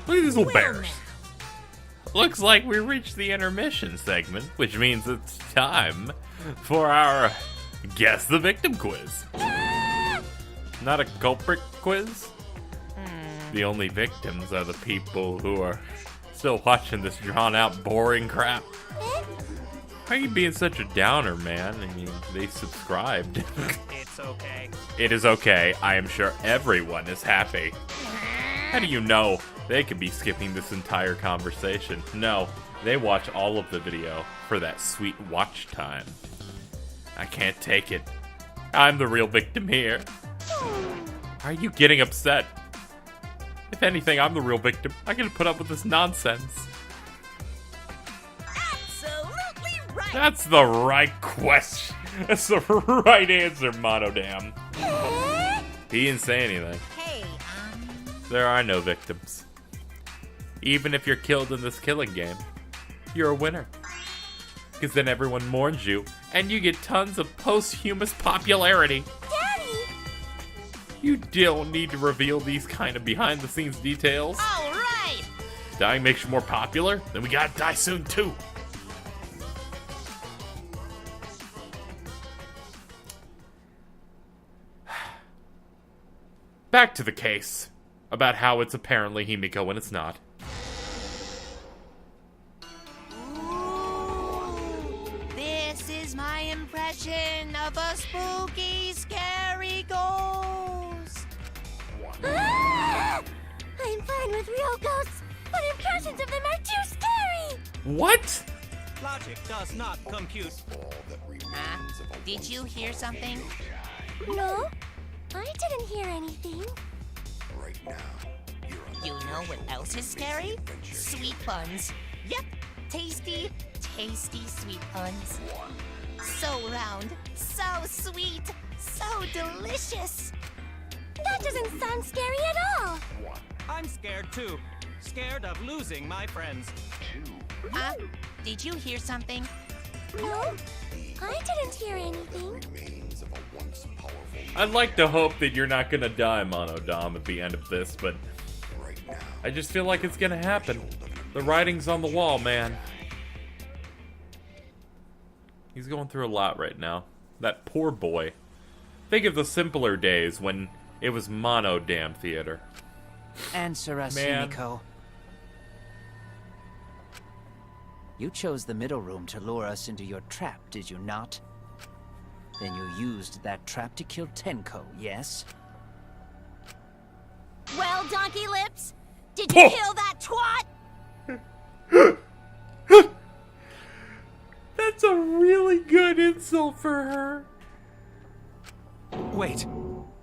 Look at these little bears. Looks like we reached the intermission segment, which means it's time for our Guess the Victim quiz. Not a culprit quiz? The only victims are the people who are still watching this drawn-out, boring crap. Why are you being such a downer, man? I mean, they subscribed. It's okay. It is okay. I am sure everyone is happy. How do you know? They could be skipping this entire conversation. No, they watch all of the video for that sweet watch time. I can't take it. I'm the real victim here. Are you getting upset? If anything, I'm the real victim. I gotta put up with this nonsense. Absolutely right. That's the right question. That's the right answer, Monodam. He didn't say anything. Hey, There are no victims. Even if you're killed in this killing game, you're a winner. Because then everyone mourns you, and you get tons of posthumous popularity. Daddy! You don't need to reveal these kind of behind-the-scenes details. All right. Dying makes you more popular? Then we gotta die soon, too. Back to the case. About how it's apparently Himiko when it's not. Ooh, this is my impression of a spooky, scary ghost. I'm fine with real ghosts, but impressions of them are too scary! What? Logic does not compute. Did you hear something? No, I didn't hear anything. You know what else is scary? Sweet buns. Yep, tasty, tasty sweet buns. So round, so sweet, so delicious. That doesn't sound scary at all. I'm scared too. Scared of losing my friends. Did you hear something? No, I didn't hear anything. I'd like to hope that you're not gonna die, Monodam, at the end of this, but I just feel like it's gonna happen. The writing's on the wall, man. He's going through a lot right now. That poor boy. Think of the simpler days when it was Monodam theater. Answer us, Man. Himiko. You chose the middle room to lure us into your trap, did you not? Then you used that trap to kill Tenko, yes? Well, Donkey Lips, did you kill that twat? That's a really good insult for her. Wait,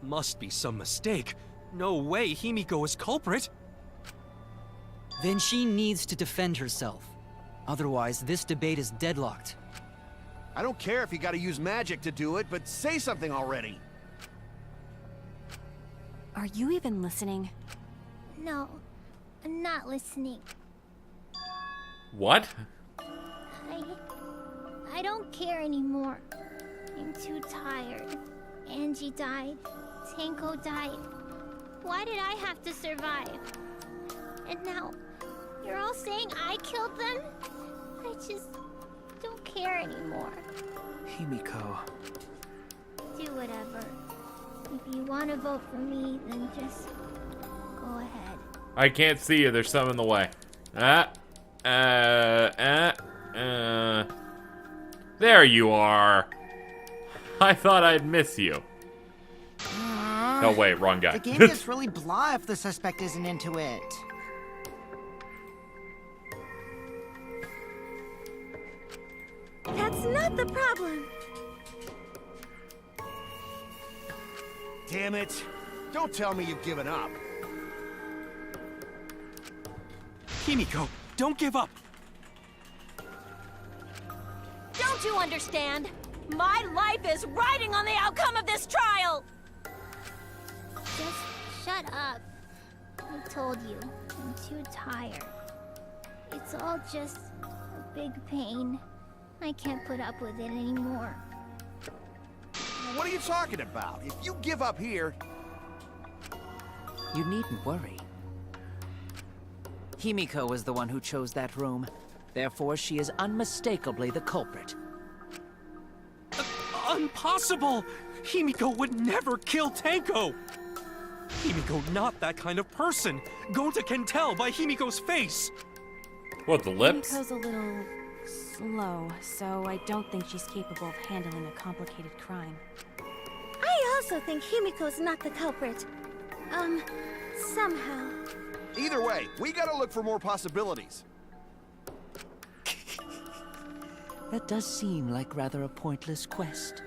must be some mistake. No way Himiko is culprit. Then she needs to defend herself. Otherwise, this debate is deadlocked. I don't care if you gotta use magic to do it, but say something already. Are you even listening? No, I'm not listening. What? I don't care anymore. I'm too tired. Angie died. Tanko died. Why did I have to survive? And now, you're all saying I killed them? I just don't care anymore. Himiko. Do whatever. If you want to vote for me, then just go ahead. I can't see you. There's some in the way. There you are. I thought I'd miss you. No, wait, wrong guy. The game gets really blah if the suspect isn't into it. That's not the problem. Damn it. Don't tell me you've given up. Himiko, don't give up. Don't you understand? My life is riding on the outcome of this trial! Just shut up. I told you, I'm too tired. It's all just a big pain. I can't put up with it anymore. What are you talking about? If you give up here... You needn't worry. Himiko was the one who chose that room. Therefore, she is unmistakably the culprit. Impossible! Himiko would never kill Tenko! Himiko not that kind of person. Gonta can tell by Himiko's face. What, the lips? Himiko's a little slow, so I don't think she's capable of handling a complicated crime. I also think Himiko's not the culprit. Somehow. Either way, we gotta look for more possibilities. That does seem like rather a pointless quest.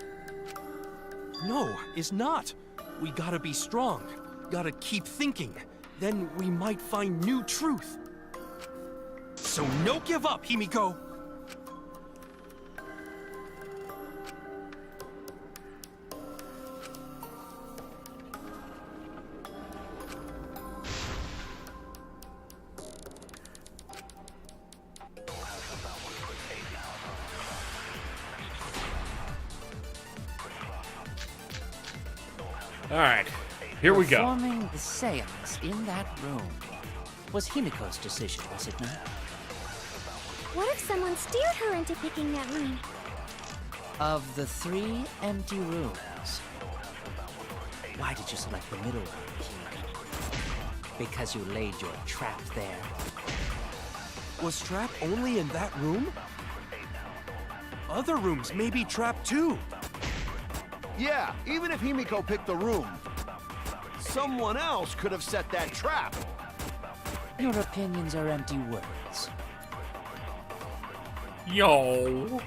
No, it's not. We gotta be strong. Gotta keep thinking. Then we might find new truth. So no give up, Himiko! Alright, here we go. Performing the seance in that room was Himiko's decision, was it not? What if someone steered her into picking that room? Of the 3 empty rooms, why did you select the middle one, Himiko? Because you laid your trap there. Was trap only in that room? Other rooms may be trapped too. Yeah, even if Himiko picked the room, someone else could have set that trap. Your opinions are empty words. Yo.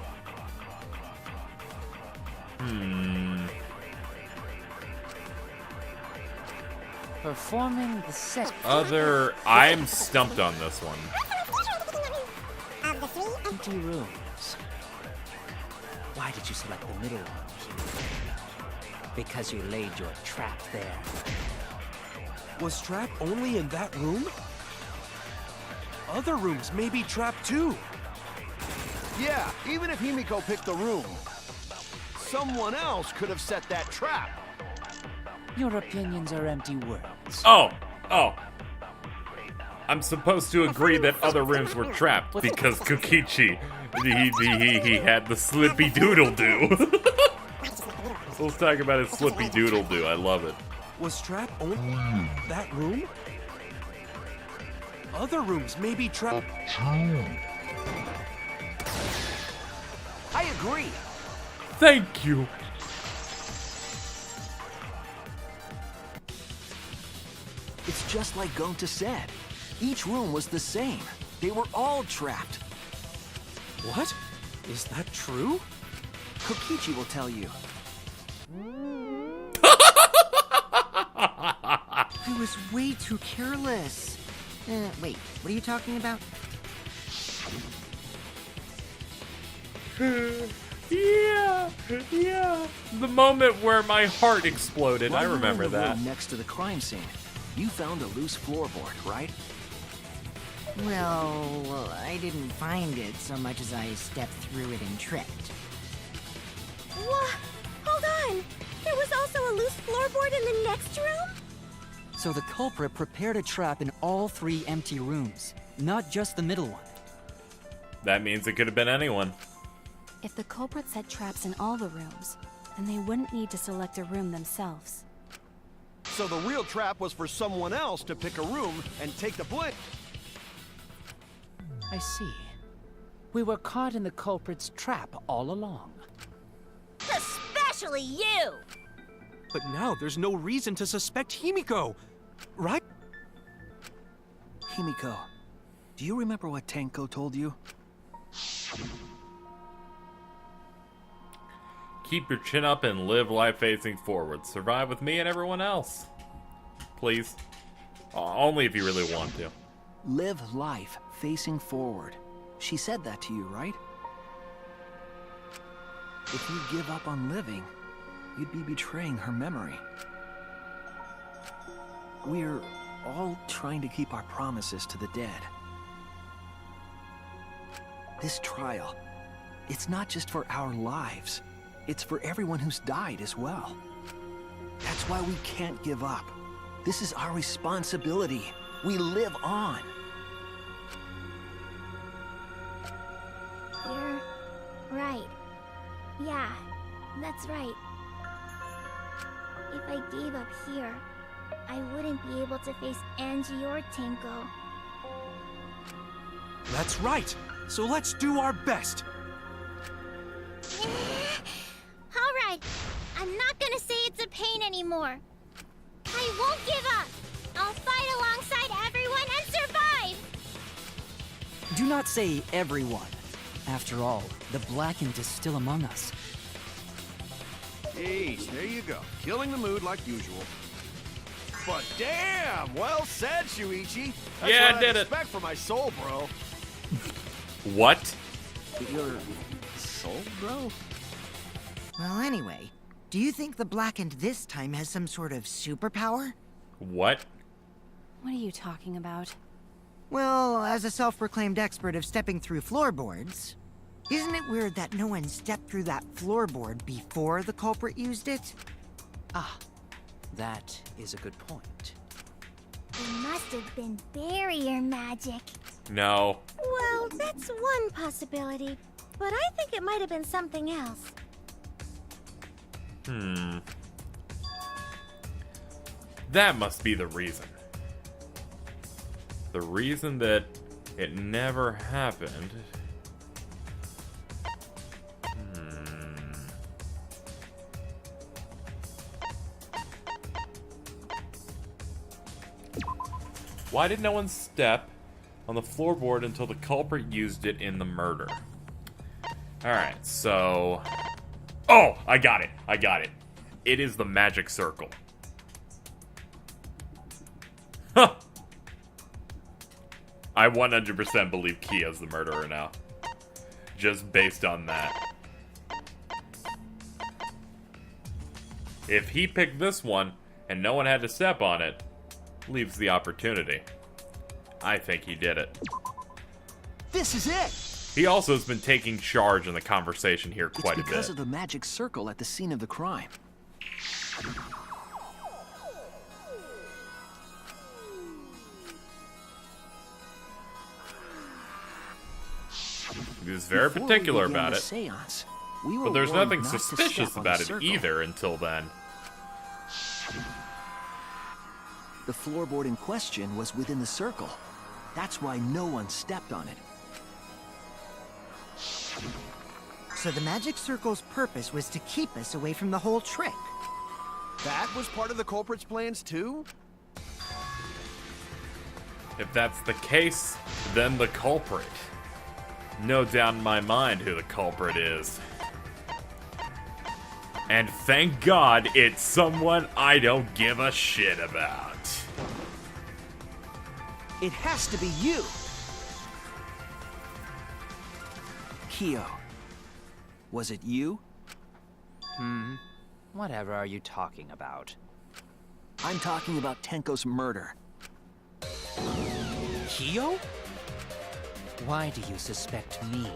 Performing the set. I'm stumped on this one. Of the 3 Empty rooms. Why did you select the middle one? Because you laid your trap there. Was trap only in that room? Other rooms may be trapped too. Yeah, even if Himiko picked the room, someone else could have set that trap. Your opinions are empty words. Oh. I'm supposed to agree that other rooms were trapped because Kokichi, he had the slippy doodle do. Let's talk about his slippy doodle do. I love it. Was trap only that room? Other rooms may be trapped too. I agree. Thank you. It's just like Gonta said. Each room was the same. They were all trapped. What? Is that true? Kokichi will tell you. I was way too careless. Wait, what are you talking about? Yeah. The moment where my heart exploded. I remember in the that. room next to the crime scene, you found a loose floorboard, right? Well, I didn't find it so much as I stepped through it and tripped. What? Hold on! There was also a loose floorboard in the next room? So the culprit prepared a trap in all 3 empty rooms, not just the middle one. That means it could have been anyone. If the culprit set traps in all the rooms, then they wouldn't need to select a room themselves. So the real trap was for someone else to pick a room and take the blame. I see. We were caught in the culprit's trap all along. Especially you! But now there's no reason to suspect Himiko, right? Himiko, do you remember what Tenko told you? Keep your chin up and live life facing forward. Survive with me and everyone else. Please. Only if you really want to. Live life facing forward. She said that to you, right? If you give up on living, you'd be betraying her memory. We're all trying to keep our promises to the dead. This trial, it's not just for our lives. It's for everyone who's died as well. That's why we can't give up. This is our responsibility. We live on. You're right. Yeah, that's right. If I gave up here, I wouldn't be able to face Angie or Tenko. That's right. So let's do our best. Alright, I'm not gonna say it's a pain anymore. I won't give up. I'll fight alongside everyone and survive! Do not say everyone. After all, the Blackened is still among us. Jeez, there you go. Killing the mood like usual. But damn, well said, Shuichi. That's Yeah, what I did I'd it. expect for my soul, bro. What? Your soul, bro? Well, anyway, do you think the Blackened this time has some sort of superpower? What? What are you talking about? Well, as a self-proclaimed expert of stepping through floorboards, isn't it weird that no one stepped through that floorboard before the culprit used it? Ah, that is a good point. It must have been barrier magic. No. Well, that's one possibility, but I think it might have been something else. That must be the reason. The reason that it never happened. Why did no one step on the floorboard until the culprit used it in the murder? Alright, so... Oh! I got it! I got it. It is the magic circle. Huh! I 100% believe Kia's the murderer now. Just based on that. If he picked this one, and no one had to step on it, leaves the opportunity. I think he did it. This is it! He also has been taking charge in the conversation here quite a bit. It's because of the magic circle at the scene of the crime. He was very Before particular we began about the it. Seance, we were But there's warned nothing not to suspicious step on the about it circle. either until then. The floorboard in question was within the circle. That's why no one stepped on it. So the magic circle's purpose was to keep us away from the whole trick. That was part of the culprit's plans too? If that's the case, then the culprit. No doubt in my mind who the culprit is. And thank God it's someone I don't give a shit about. It has to be you! Kyo. Was it you? Whatever are you talking about? I'm talking about Tenko's murder. Kyo? Why do you suspect me?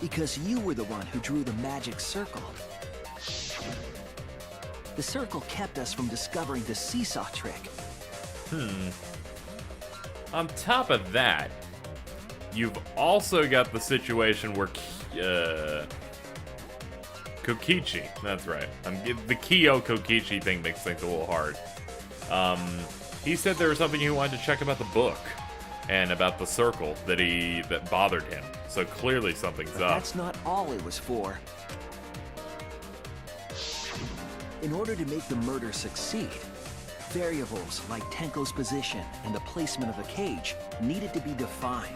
Because you were the one who drew the magic circle. The circle kept us from discovering the seesaw trick. On top of that, you've also got the situation where Kokichi, that's right. The Kyo Kokichi thing makes things a little hard. He said there was something he wanted to check about the book and about the circle that bothered him. So clearly something's But up. that's not all it was for. In order to make the murder succeed, variables like Tenko's position and the placement of the cage needed to be defined.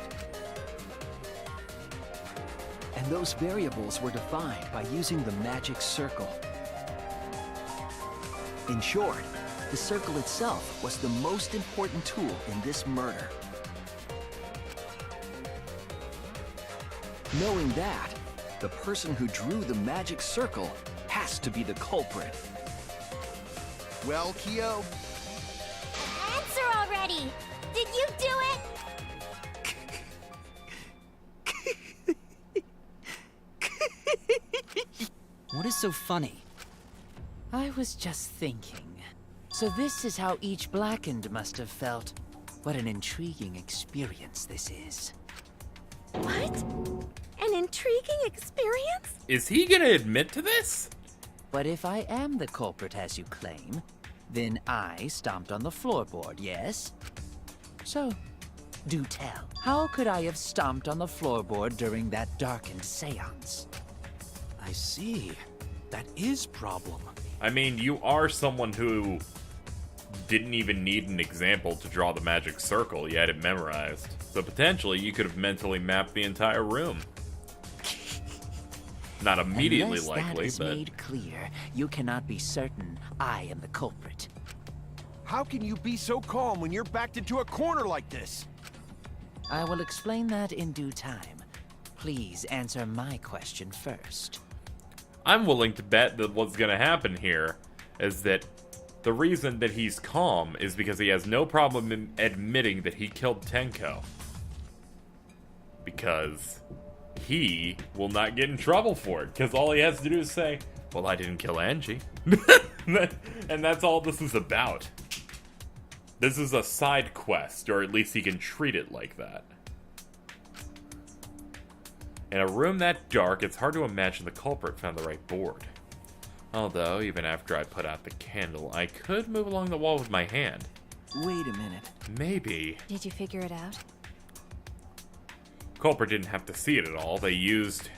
And those variables were defined by using the magic circle. In short, the circle itself was the most important tool in this murder. Knowing that, the person who drew the magic circle has to be the culprit. Well, Kyo, Answer already! Did you do it? What is so funny? I was just thinking. So this is how each Blackened must have felt. What an intriguing experience this is. What? An intriguing experience? Is he gonna admit to this? But if I am the culprit as you claim, then I stomped on the floorboard, yes? So, do tell, how could I have stomped on the floorboard during that darkened seance? I see. That is problem. I mean, you are someone who didn't even need an example to draw the magic circle. You had it memorized. So potentially, you could have mentally mapped the entire room. Not immediately Unless likely, that is but... made clear, you cannot be certain I am the culprit. How can you be so calm when you're backed into a corner like this? I will explain that in due time. Please answer my question first. I'm willing to bet that what's gonna happen here is that the reason that he's calm is because he has no problem in admitting that he killed Tenko. Because he will not get in trouble for it. Because all he has to do is say, well, I didn't kill Angie. And that's all this is about. This is a side quest, or at least he can treat it like that. In a room that dark, it's hard to imagine the culprit found the right board. Although, even after I put out the candle, I could move along the wall with my hand. Wait a minute. Maybe. Did you figure it out? Culprit didn't have to see it at all. They used...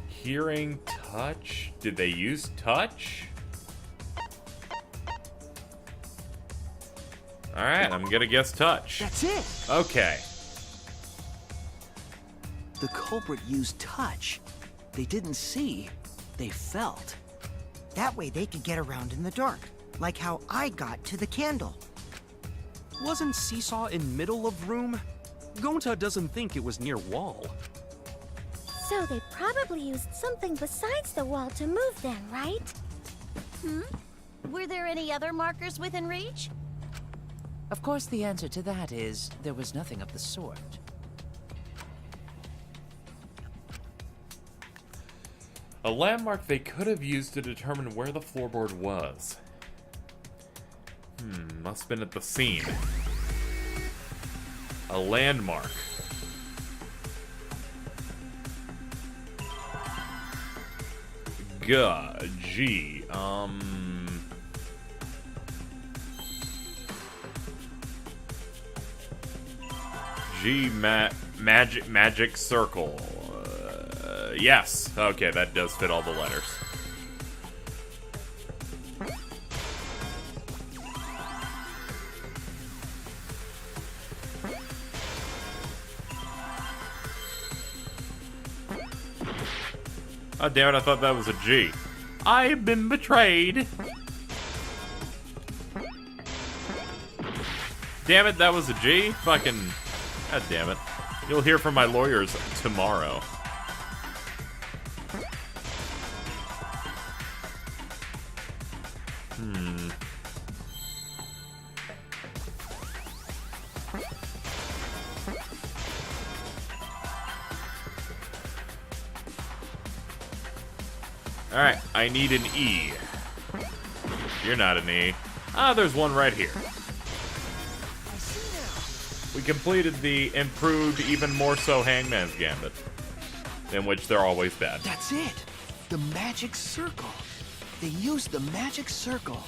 Hearing, touch? Did they use touch? Alright, I'm gonna guess touch. That's it! Okay. The culprit used touch. They didn't see, they felt. That way they could get around in the dark, like how I got to the candle. Wasn't Seesaw in middle of room? Gonta doesn't think it was near wall. So they probably used something besides the wall to move then, right? Were there any other markers within reach? Of course, the answer to that is there was nothing of the sort. A landmark they could have used to determine where the floorboard was. Must have been at the scene. A landmark. G, magic circle. Yes. Okay, that does fit all the letters. Oh, damn it, I thought that was a G. I've been betrayed. Damn it, that was a G? Fucking... God damn it. You'll hear from my lawyers tomorrow. Alright, I need an E. You're not an E. Ah, there's one right here. We completed the improved, even more so Hangman's Gambit, in which they're always bad. That's it! The magic circle. They used the magic circle.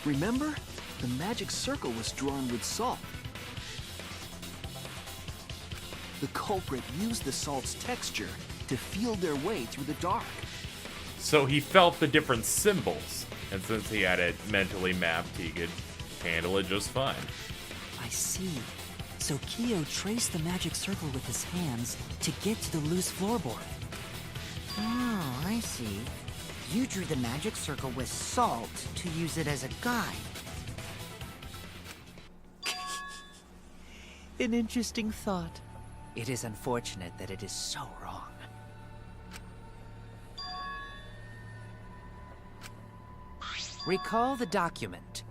Remember? The magic circle was drawn with salt. The culprit used the salt's texture to feel their way through the dark. So he felt the different symbols, and since he had it mentally mapped, he could handle it just fine. I see. So Kyo traced the magic circle with his hands to get to the loose floorboard. Oh, I see. You drew the magic circle with salt to use it as a guide. An interesting thought. It is unfortunate that it is so wrong. Recall the document.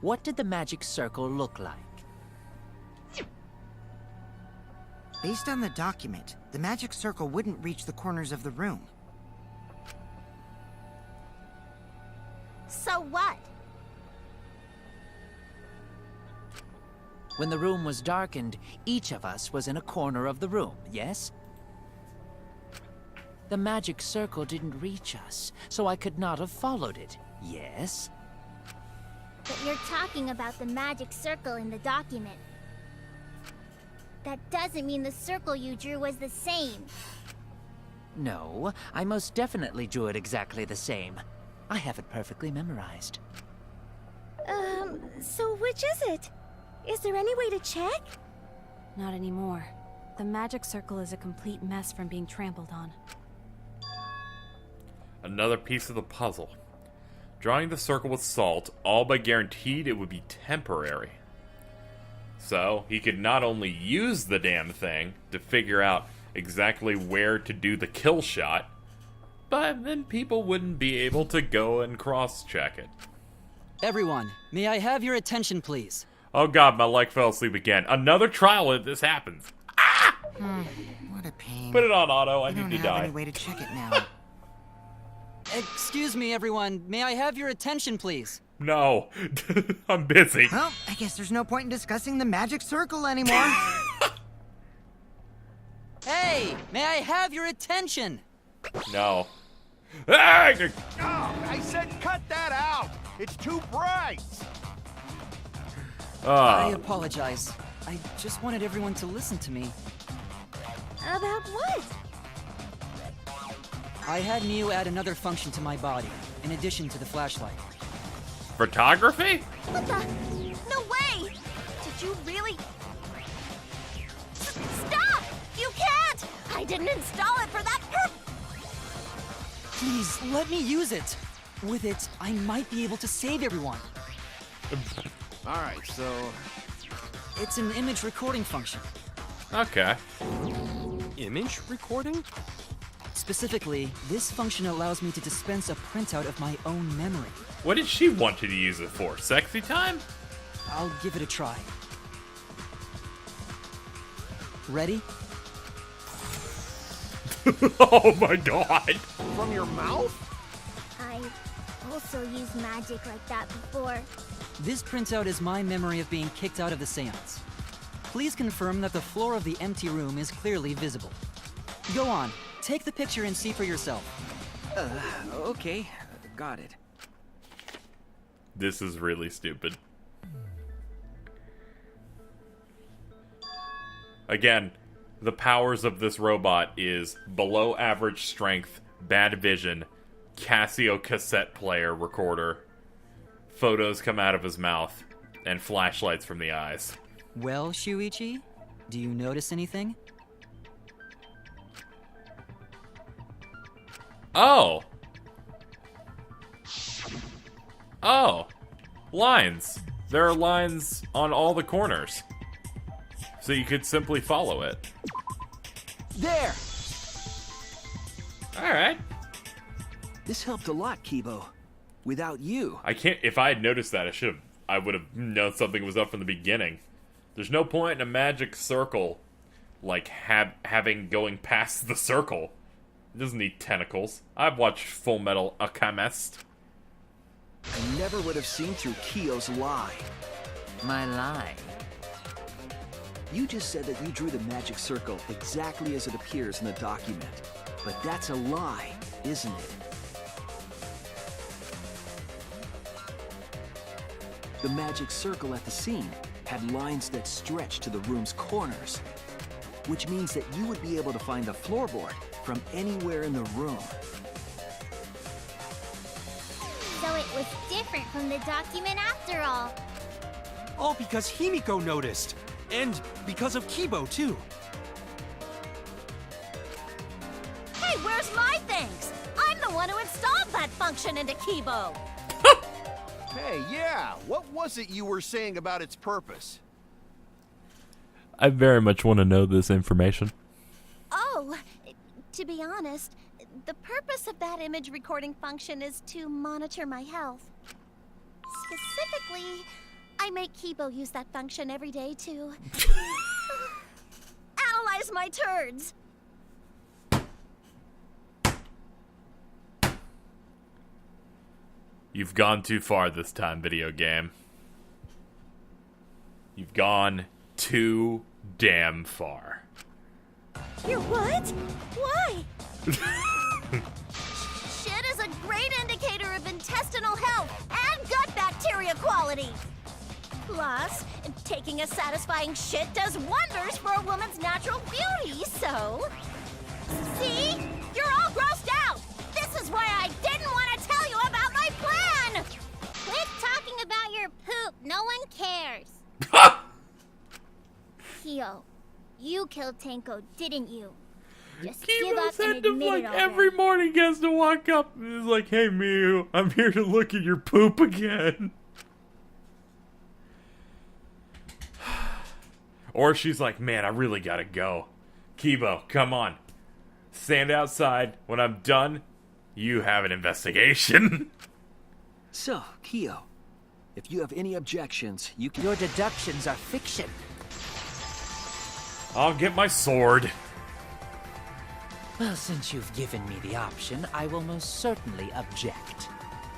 What did the magic circle look like? Based on the document, the magic circle wouldn't reach the corners of the room. So what? When the room was darkened, each of us was in a corner of the room, yes? The magic circle didn't reach us, so I could not have followed it, yes? But you're talking about the magic circle in the document. That doesn't mean the circle you drew was the same. No, I most definitely drew it exactly the same. I have it perfectly memorized. So which is it? Is there any way to check? Not anymore. The magic circle is a complete mess from being trampled on. Another piece of the puzzle. Drawing the circle with salt, all but guaranteed it would be temporary. So, he could not only use the damn thing to figure out exactly where to do the kill shot, but then people wouldn't be able to go and cross-check it. Everyone, may I have your attention, please? Oh god, my leg fell asleep again. Another trial if this happens. Ah! What a pain. Put it on auto, I need to don't have die. any way to check it now. Excuse me, everyone. May I have your attention, please? No, I'm busy. Well, I guess there's no point in discussing the magic circle anymore. Hey, may I have your attention? No. Hey! Oh, I said cut that out! It's too bright! I apologize. I just wanted everyone to listen to me. About what? I had Miu add another function to my body, in addition to the flashlight. Photography? What the? No way! Did you really? Stop! You can't! I didn't install it for that Please, let me use it. With it, I might be able to save everyone. Alright, so... It's an image recording function. Okay. Image recording? Specifically, this function allows me to dispense a printout of my own memory. What did she want you to use it for? Sexy time? I'll give it a try. Ready? Oh my god! From your mouth? I've also used magic like that before. This printout is my memory of being kicked out of the seance. Please confirm that the floor of the empty room is clearly visible. Go on, take the picture and see for yourself. Okay. Got it. This is really stupid. Again, the powers of this robot is below average strength, bad vision, Casio cassette player recorder, photos come out of his mouth, and flashlights from the eyes. Well, Shuichi, do you notice anything? Oh! Oh! Lines. There are lines on all the corners. So you could simply follow it. There! Alright. This helped a lot, Kibo. Without you. I can't. If I had noticed that, I would have known something was up from the beginning. There's no point in a magic circle, like, having going past the circle. It doesn't need tentacles. I've watched Full Metal Alchemist. I never would have seen through Kyo's lie. My lie? You just said that you drew the magic circle exactly as it appears in the document. But that's a lie, isn't it? The magic circle at the scene had lines that stretched to the room's corners, which means that you would be able to find the floorboard from anywhere in the room. So it was different from the document after all. All because Himiko noticed. And because of Kibo, too. Hey, where's my things? I'm the one who installed that function into Kibo. Hey, yeah, what was it you were saying about its purpose? I very much want to know this information. Oh, to be honest, the purpose of that image recording function is to monitor my health. Specifically, I make Kibo use that function every day to analyze my turds. You've gone too far this time, video game. You've gone too damn far. You're what? Why? Shit is a great indicator of intestinal health and gut bacteria quality. Plus, taking a satisfying shit does wonders for a woman's natural beauty, so... See? You're all grossed out! This is why I didn't want to tell you about my plan! Quit talking about your poop. No one cares. Kyo, you killed Tenko, didn't you? Just give up and admit it already. Every morning he has to walk up and is like, hey Miu, I'm here to look at your poop again. Or she's like, man, I really gotta go. Kibo, come on. Stand outside. When I'm done, you have an investigation. So, Kyo, if you have any objections, you can... Your deductions are fiction. I'll get my sword. Well, since you've given me the option, I will most certainly object.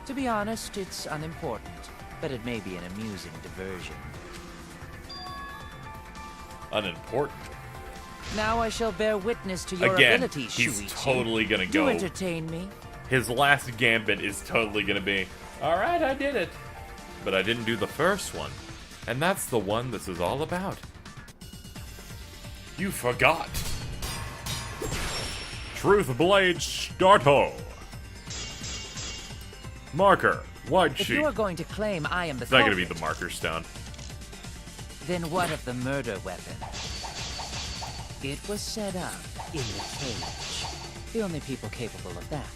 To be honest, it's unimportant, but it may be an amusing diversion. Unimportant? Now I shall bear witness to your Again, abilities, he's Shuichi. totally gonna go. You entertain me. His last gambit is totally gonna be, alright, I did it. But I didn't do the first one. And that's the one this is all about. You forgot. Truth Blade Starto. Marker, white If sheet. you are going to claim I am the It's not gonna be culprit, the marker stone. then what of the murder weapon? It was set up in the cage. The only people capable of that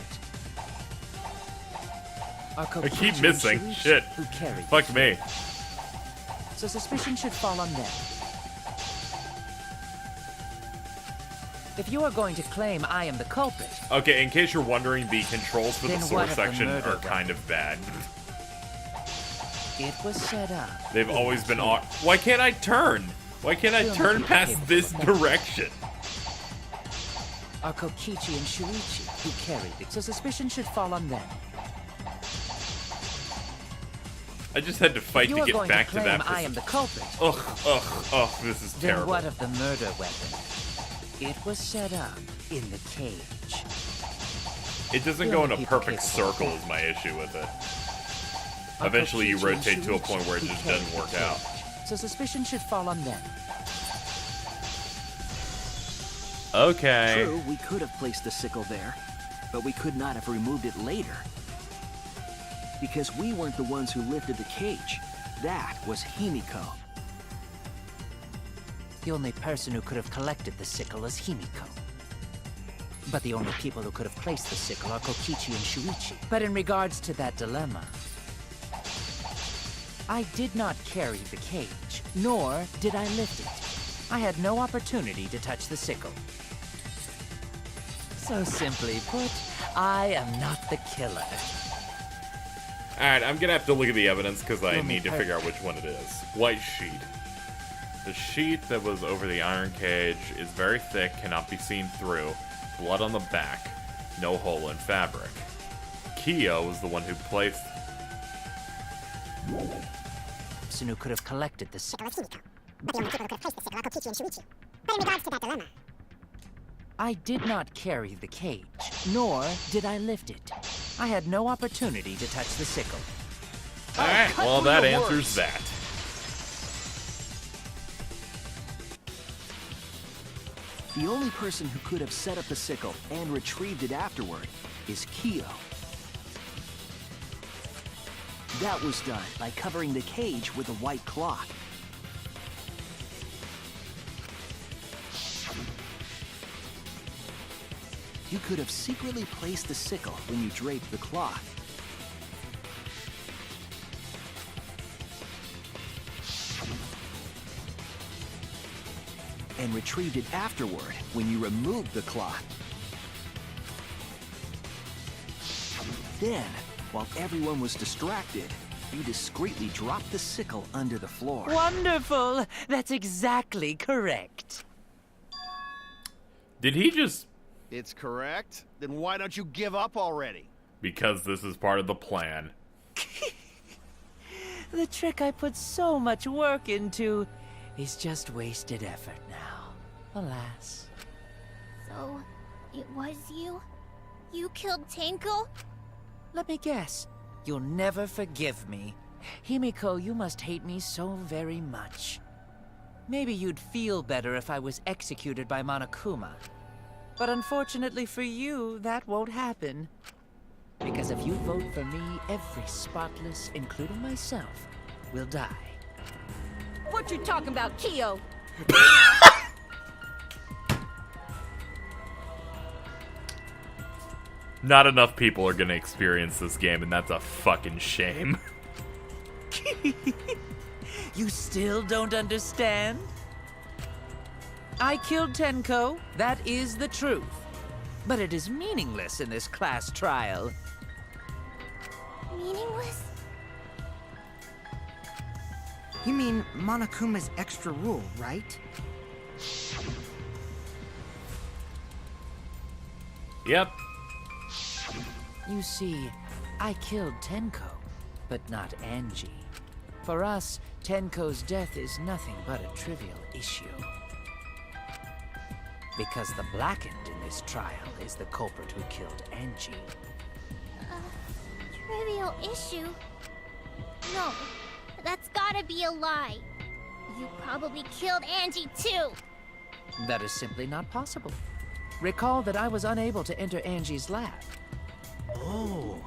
are I keep Kokichi missing. and Shuichi, Shit. who carried Fuck it. me. So suspicion should fall on them. If you are going to claim I am the culprit, Okay, in case you're wondering, the controls for the Then sword what of the section murder are kind of bad. it was set up. They've in always the been cage. Why can't I turn? Why can't I The only turn people past capable this of that direction? Are Kokichi and Shuichi, who carried it, so suspicion should fall on them. I just had to fight If you to are get going back to to claim that. I am the culprit, Ugh, this is then terrible. what of the murder weapon? It was set up in the cage. It doesn't The go in only a people perfect capable of circle that is my issue with it. Are Eventually you Kokichi and rotate to a Shuichi, point where it who just carried doesn't the work out. cage. So suspicion should fall on them. Okay. True, we could have placed the sickle there, but we could not have removed it later. Because we weren't the ones who lifted the cage. That was Himiko. The only person who could have collected the sickle is Himiko. But the only people who could have placed the sickle are Kokichi and Shuichi. But in regards to that dilemma, I did not carry the cage, nor did I lift it. I had no opportunity to touch the sickle. So simply put, I am not the killer. Alright, I'm gonna have to look at the evidence because I You'll need to make figure out which one it is. White sheet. The sheet that was over the iron cage is very thick, cannot be seen through. Blood on the back. No hole in fabric. Kyo was the one who placed... Person who could have collected the sickle. I did not carry the cage, nor did I lift it. I had no opportunity to touch the sickle. Alright, well that answers that. The only person who could have set up the sickle and retrieved it afterward is Kyo. That was done by covering the cage with a white cloth. You could have secretly placed the sickle when you draped the cloth. And retrieved it afterward when you removed the cloth. Then, while everyone was distracted, you discreetly dropped the sickle under the floor. Wonderful! That's exactly correct. Did he just... It's correct. Then why don't you give up already? Because this is part of the plan. The trick I put so much work into is just wasted effort now. Alas. So, it was you? You killed Tenko? Let me guess. You'll never forgive me. Himiko, you must hate me so very much. Maybe you'd feel better if I was executed by Monokuma. But unfortunately for you, that won't happen. Because if you vote for me, every spotless, including myself, will die. What you talking about, Kyo? Not enough people are gonna experience this game, and that's a fucking shame. You still don't understand? I killed Tenko, that is the truth. But it is meaningless in this class trial. Meaningless? You mean Monokuma's extra rule, right? Yep. You see, I killed Tenko, but not Angie. For us, Tenko's death is nothing but a trivial issue. Because the Blackened in this trial is the culprit who killed Angie. Trivial issue? No, that's gotta be a lie. You probably killed Angie too. That is simply not possible. Recall that I was unable to enter Angie's lab. Oh,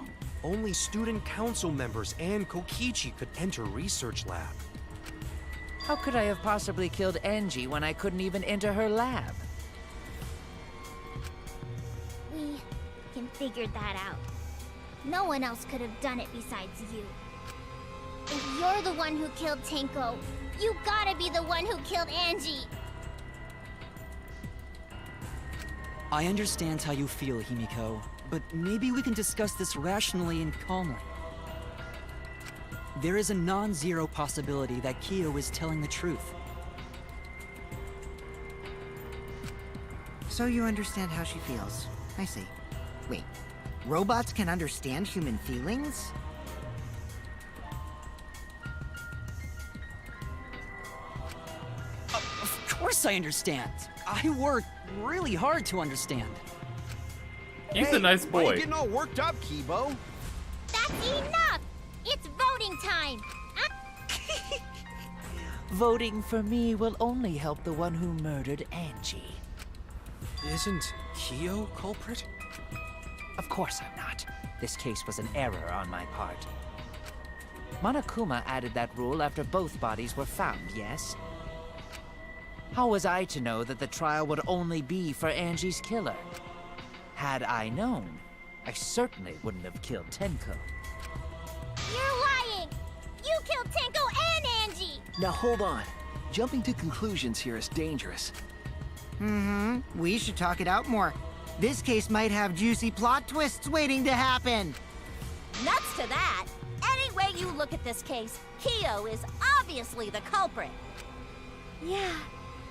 only student council members and Kokichi could enter research lab. How could I have possibly killed Angie when I couldn't even enter her lab? We can figure that out. No one else could have done it besides you. If you're the one who killed Tenko, you gotta be the one who killed Angie. I understand how you feel, Himiko, but maybe we can discuss this rationally and calmly. There is a non-zero possibility that Kyo is telling the truth. So you understand how she feels. I see. Wait, robots can understand human feelings? Of course I understand. I work really hard to understand. He's a nice Why are boy. you getting all worked up, Kibo? That's enough! It's voting time! Voting for me will only help the one who murdered Angie. Isn't Kyo culprit? Of course I'm not. This case was an error on my part. Monokuma added that rule after both bodies were found, yes? How was I to know that the trial would only be for Angie's killer? Had I known, I certainly wouldn't have killed Tenko. You're lying! You killed Tenko and Angie! Now hold on. Jumping to conclusions here is dangerous. We should talk it out more. This case might have juicy plot twists waiting to happen. Nuts to that! Any way you look at this case, Kyo is obviously the culprit. Yeah,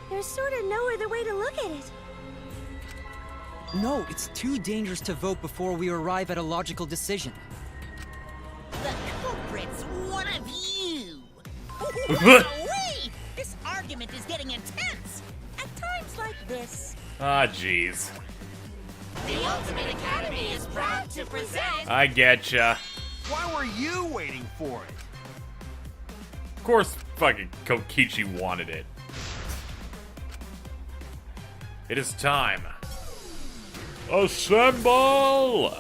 there's sort of no other way to look at it. No, it's too dangerous to vote before we arrive at a logical decision. The culprit's one of you! Wait! This argument is getting intense! At times like this. Ah, jeez. The Ultimate Academy is proud to present... I getcha. Why were you waiting for it? Of course fucking Kokichi wanted it. It is time. Assemble!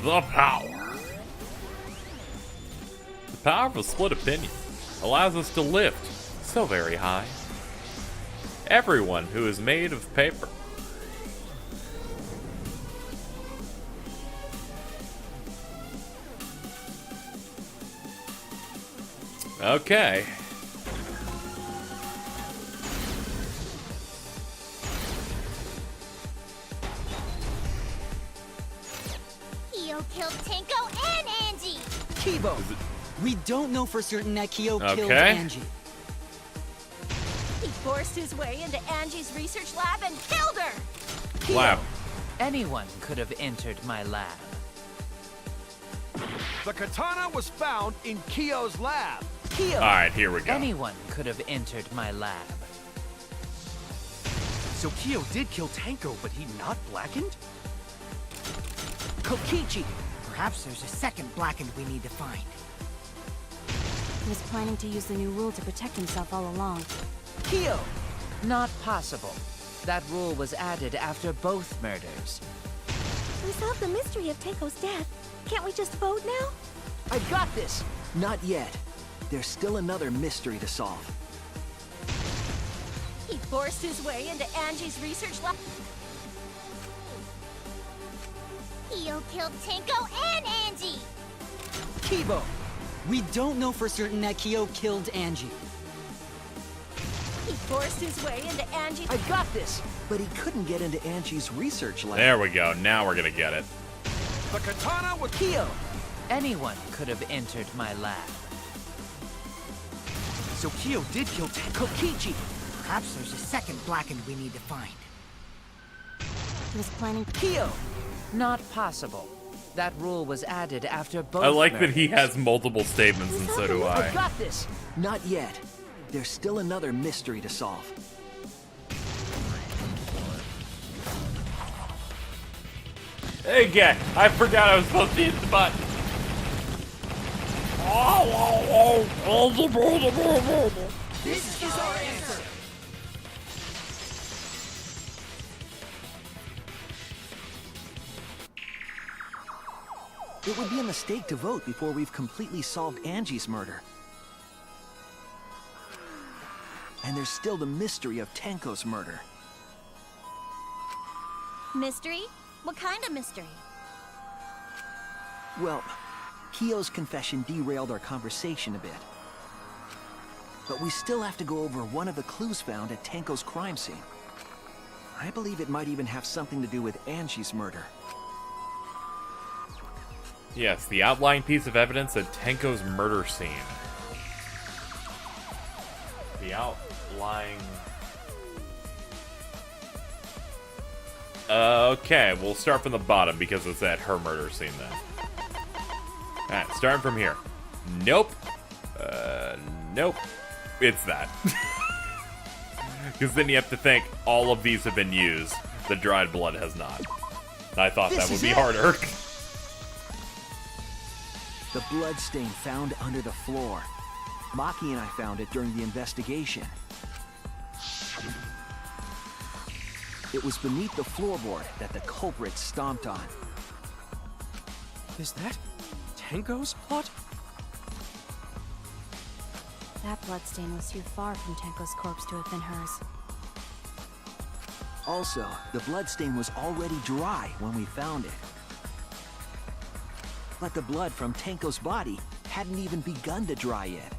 The power. The power of a split opinion allows us to lift so very high everyone who is made of paper. Okay. Kyo killed Tenko and Angie! Kibo! We don't know for certain that Kyo killed Okay. Angie. He forced his way into Angie's research lab and killed her! Lab. Anyone could have entered my lab. The katana was found in Kyo's lab. Kyo! Alright, here we go. Anyone could have entered my lab. So Kyo did kill Tanko, but he not blackened? Kokichi! Perhaps there's a second blackened we need to find. He was planning to use the new rule to protect himself all along. Kyo! Not possible. That rule was added after both murders. We solved the mystery of Tanko's death. Can't we just vote now? I got this! Not yet. There's still another mystery to solve. He forced his way into Angie's research lab. Kyo killed Tanko and Angie! Kibo! We don't know for certain that Kyo killed Angie. He forced his way into Angie's... I got this! But he couldn't get into Angie's research lab. There we go. Now we're gonna get it. The katana was Kyo! Anyone could have entered my lab. So Kyo did kill Tanko. Kokichi! Perhaps there's a second blackened we need to find. He was planning... Kyo! Not possible. That rule was added after both I like murders. that he has multiple statements, and so do I I. got this! Not yet. There's still another mystery to solve. Hey, guy, I forgot I was supposed to hit the button. This is our answer. It would be a mistake to vote before we've completely solved Angie's murder. And there's still the mystery of Tanko's murder. Mystery? What kind of mystery? Well, Kyo's confession derailed our conversation a bit. But we still have to go over one of the clues found at Tanko's crime scene. I believe it might even have something to do with Angie's murder. Yes, the outlying piece of evidence at Tanko's murder scene. The outlying... Okay, we'll start from the bottom because it's at her murder scene then. Alright, starting from here. Nope. Nope. It's that. Because then you have to think all of these have been used. The dried blood has not. I thought that would be harder. The blood stain found under the floor. Maki and I found it during the investigation. It was beneath the floorboard that the culprit stomped on. Is that Tanko's blood? That bloodstain was too far from Tanko's corpse to have been hers. Also, the bloodstain was already dry when we found it. But the blood from Tanko's body hadn't even begun to dry yet.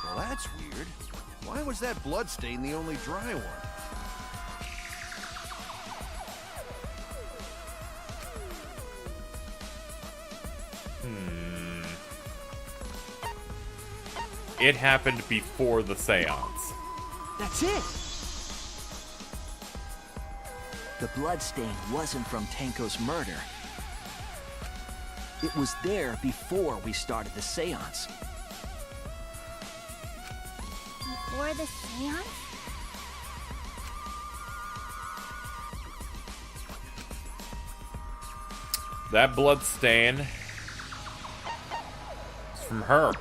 Well, that's weird. Why was that bloodstain the only dry one? It happened before the seance. That's it! The bloodstain wasn't from Tanko's murder. It was there before we started the seance. Before the seance? That blood stain is from her.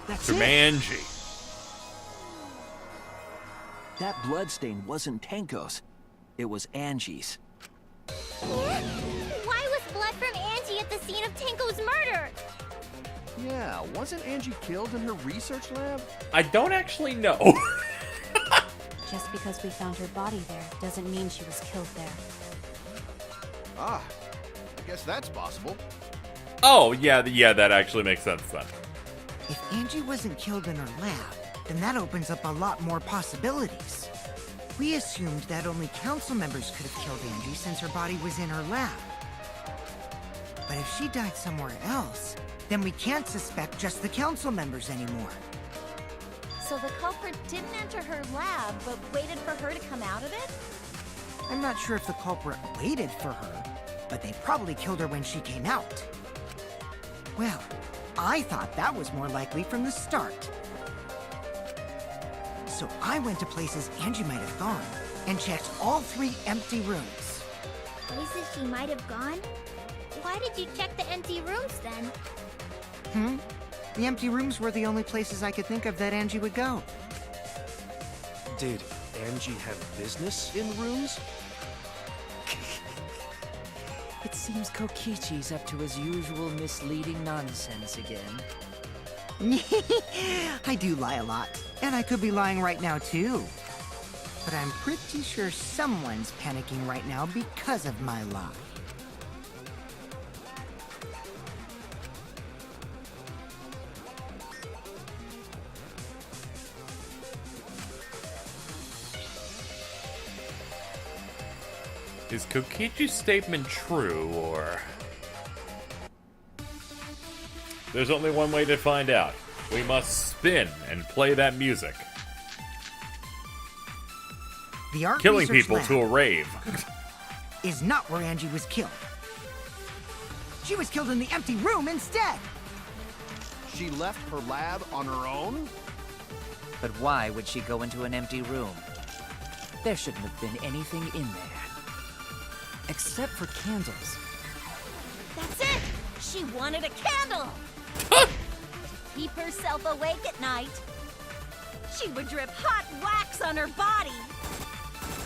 That's From it! Angie. That bloodstain wasn't Tanko's. It was Angie's. Why was blood from Angie at the scene of Tanko's murder? Yeah, wasn't Angie killed in her research lab? I don't actually know. Just because we found her body there doesn't mean she was killed there. Ah, I guess that's possible. Oh, yeah, that actually makes sense then. If Angie wasn't killed in her lab, then that opens up a lot more possibilities. We assumed that only council members could have killed Angie since her body was in her lab. But if she died somewhere else, then we can't suspect just the council members anymore. So the culprit didn't enter her lab, but waited for her to come out of it? I'm not sure if the culprit waited for her, but they probably killed her when she came out. Well, I thought that was more likely from the start. So I went to places Angie might have gone and checked all 3 empty rooms. Places she might have gone? Why did you check the empty rooms then? The empty rooms were the only places I could think of that Angie would go. Did Angie have business in rooms? It seems Kokichi's up to his usual misleading nonsense again. I do lie a lot, and I could be lying right now too. But I'm pretty sure someone's panicking right now because of my lie. Is Kokichi's statement true, or... There's only one way to find out. We must spin and play that music. The art Killing research people lab to a rave. is not where Angie was killed. She was killed in the empty room instead. She left her lab on her own? But why would she go into an empty room? There shouldn't have been anything in there. Except for candles. That's it! She wanted a candle! Keep herself awake at night. She would drip hot wax on her body.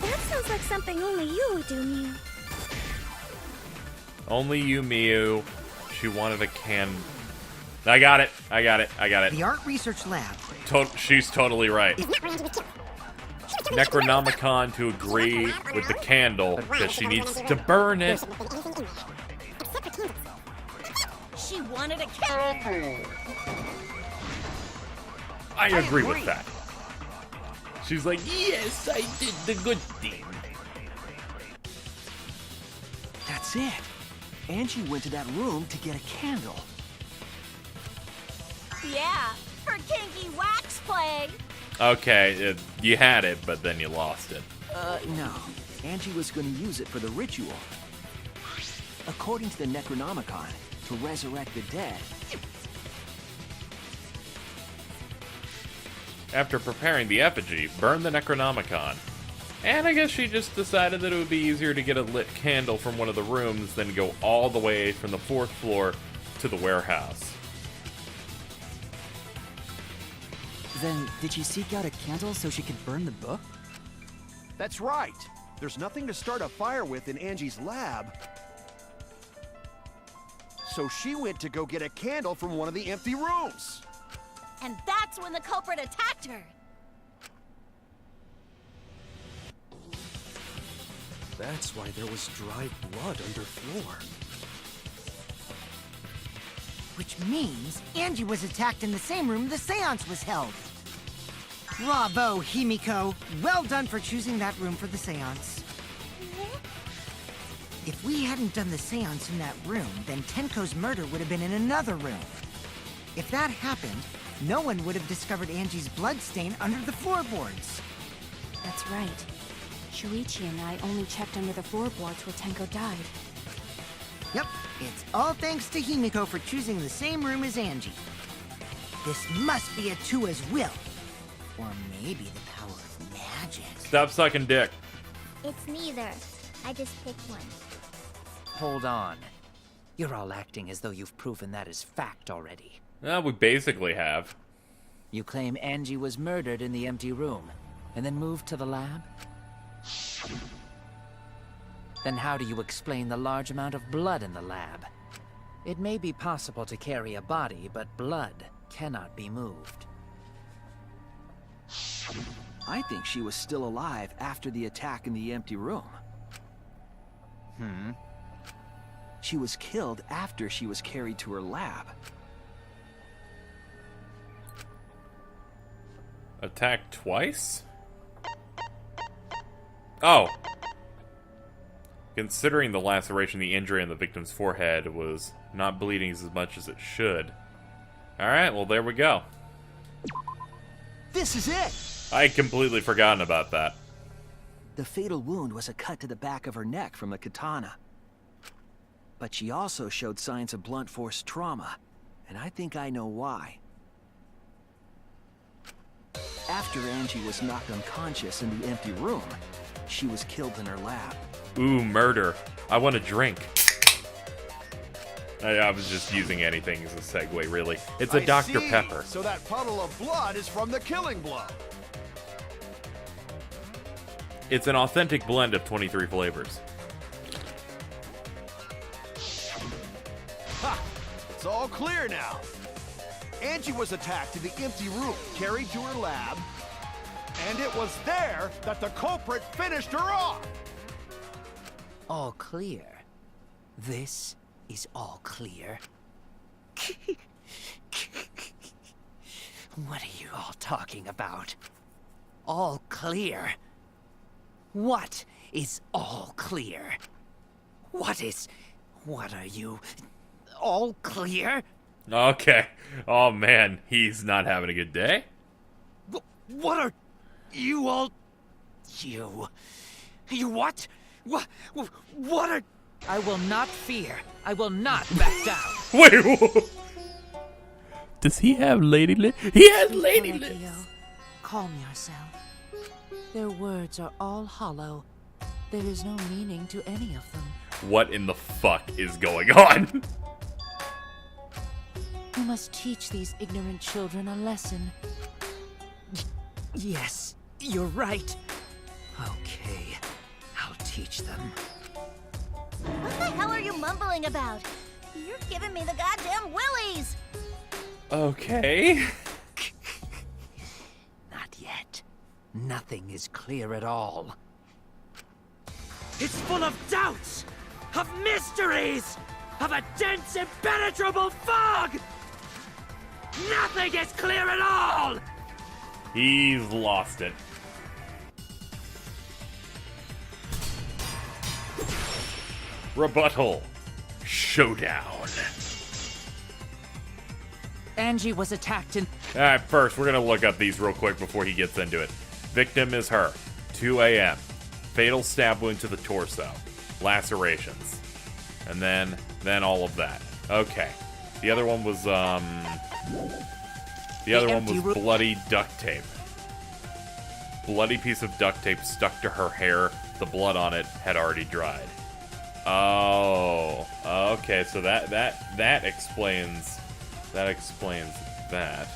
That sounds like something only you would do, Miu. Only you, Miu. She wanted a can... I got it. The art research lab. She's totally right. Necronomicon to agree with the candle because she needs to burn it. She wanted a candle. I agree with that. She's like, yes, I did the good thing. That's it. Angie went to that room to get a candle. Yeah, for kinky wax play. Okay, you had it, but then you lost it. No. Angie was going to use it for the ritual. According to the Necronomicon, to resurrect the dead. After preparing the effigy, burn the Necronomicon. And I guess she just decided that it would be easier to get a lit candle from one of the rooms than go all the way from the 4th floor to the warehouse. Then, did she seek out a candle so she could burn the book? That's right. There's nothing to start a fire with in Angie's lab. So she went to go get a candle from one of the empty rooms. And that's when the culprit attacked her. That's why there was dried blood underfloor. Which means Angie was attacked in the same room the seance was held. Bravo, Himiko. Well done for choosing that room for the seance. If we hadn't done the seance in that room, then Tenko's murder would have been in another room. If that happened, no one would have discovered Angie's bloodstain under the floorboards. That's right. Shuichi and I only checked under the floorboards where Tenko died. Yep, it's all thanks to Himiko for choosing the same room as Angie. This must be a Tua's will. Or maybe the power of magic. Stop sucking dick. It's neither. I just picked one. Hold on. You're all acting as though you've proven that as fact already. We basically have. You claim Angie was murdered in the empty room, and then moved to the lab? Then how do you explain the large amount of blood in the lab? It may be possible to carry a body, but blood cannot be moved. I think she was still alive after the attack in the empty room. She was killed after she was carried to her lab. Attacked twice? Oh. Considering the laceration, the injury on the victim's forehead was not bleeding as much as it should. Alright, well there we go. This is it! I had completely forgotten about that. The fatal wound was a cut to the back of her neck from a katana. But she also showed signs of blunt force trauma, and I think I know why. After Angie was knocked unconscious in the empty room, she was killed in her lab. Ooh, murder. I want a drink. I was just using anything as a segue, really. It's a Dr. see. Pepper. So that puddle of blood is from the killing blow. It's an authentic blend of 23 flavors. Ha! It's all clear now. Angie was attacked in the empty room, carried to her lab, and it was there that the culprit finished her off. All clear. This is all clear. What are you all talking about? All clear? What is all clear? What are you? All clear? Okay. Oh man, he's not having a good day. What are you all? You what? What are? I will not fear. I will not back down. Wait, what? Does he have lady lips? He has lady lips. Calm yourself. Their words are all hollow. There is no meaning to any of them. What in the fuck is going on? You must teach these ignorant children a lesson. Yes, you're right. Okay, I'll teach them. What the hell are you mumbling about? You're giving me the goddamn willies! Okay. Not yet. Nothing is clear at all. It's full of doubts, of mysteries, of a dense, impenetrable fog! Nothing is clear at all! He's lost it. Rebuttal. Showdown. Angie was attacked in... Alright, first, we're gonna look up these real quick before he gets into it. Victim is her. 2 a.m. Fatal stab wound to the torso. Lacerations. And then all of that. Okay. The other one was, The other one was bloody duct tape. Bloody piece of duct tape stuck to her hair. The blood on it had already dried. Oh, okay. So that explains that.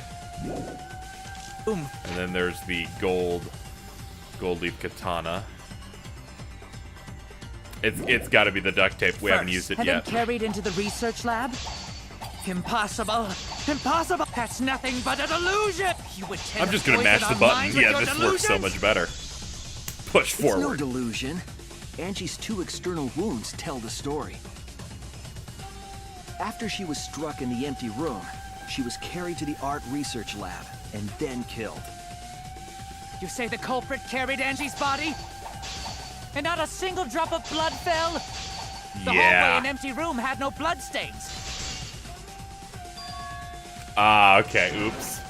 Boom. And then there's the gold leaf katana. It's got to be the duct tape. We haven't used it and yet. then carried into the research lab. Impossible! Impossible! That's nothing but a delusion! You would I'm just gonna mash the button. Yeah, this works so much better. Push forward. It's no delusion. Angie's 2 external wounds tell the story. After she was struck in the empty room, she was carried to the art research lab and then killed. You say the culprit carried Angie's body? And not a single drop of blood fell? The hallway and empty room had no bloodstains. Ah, okay, oops.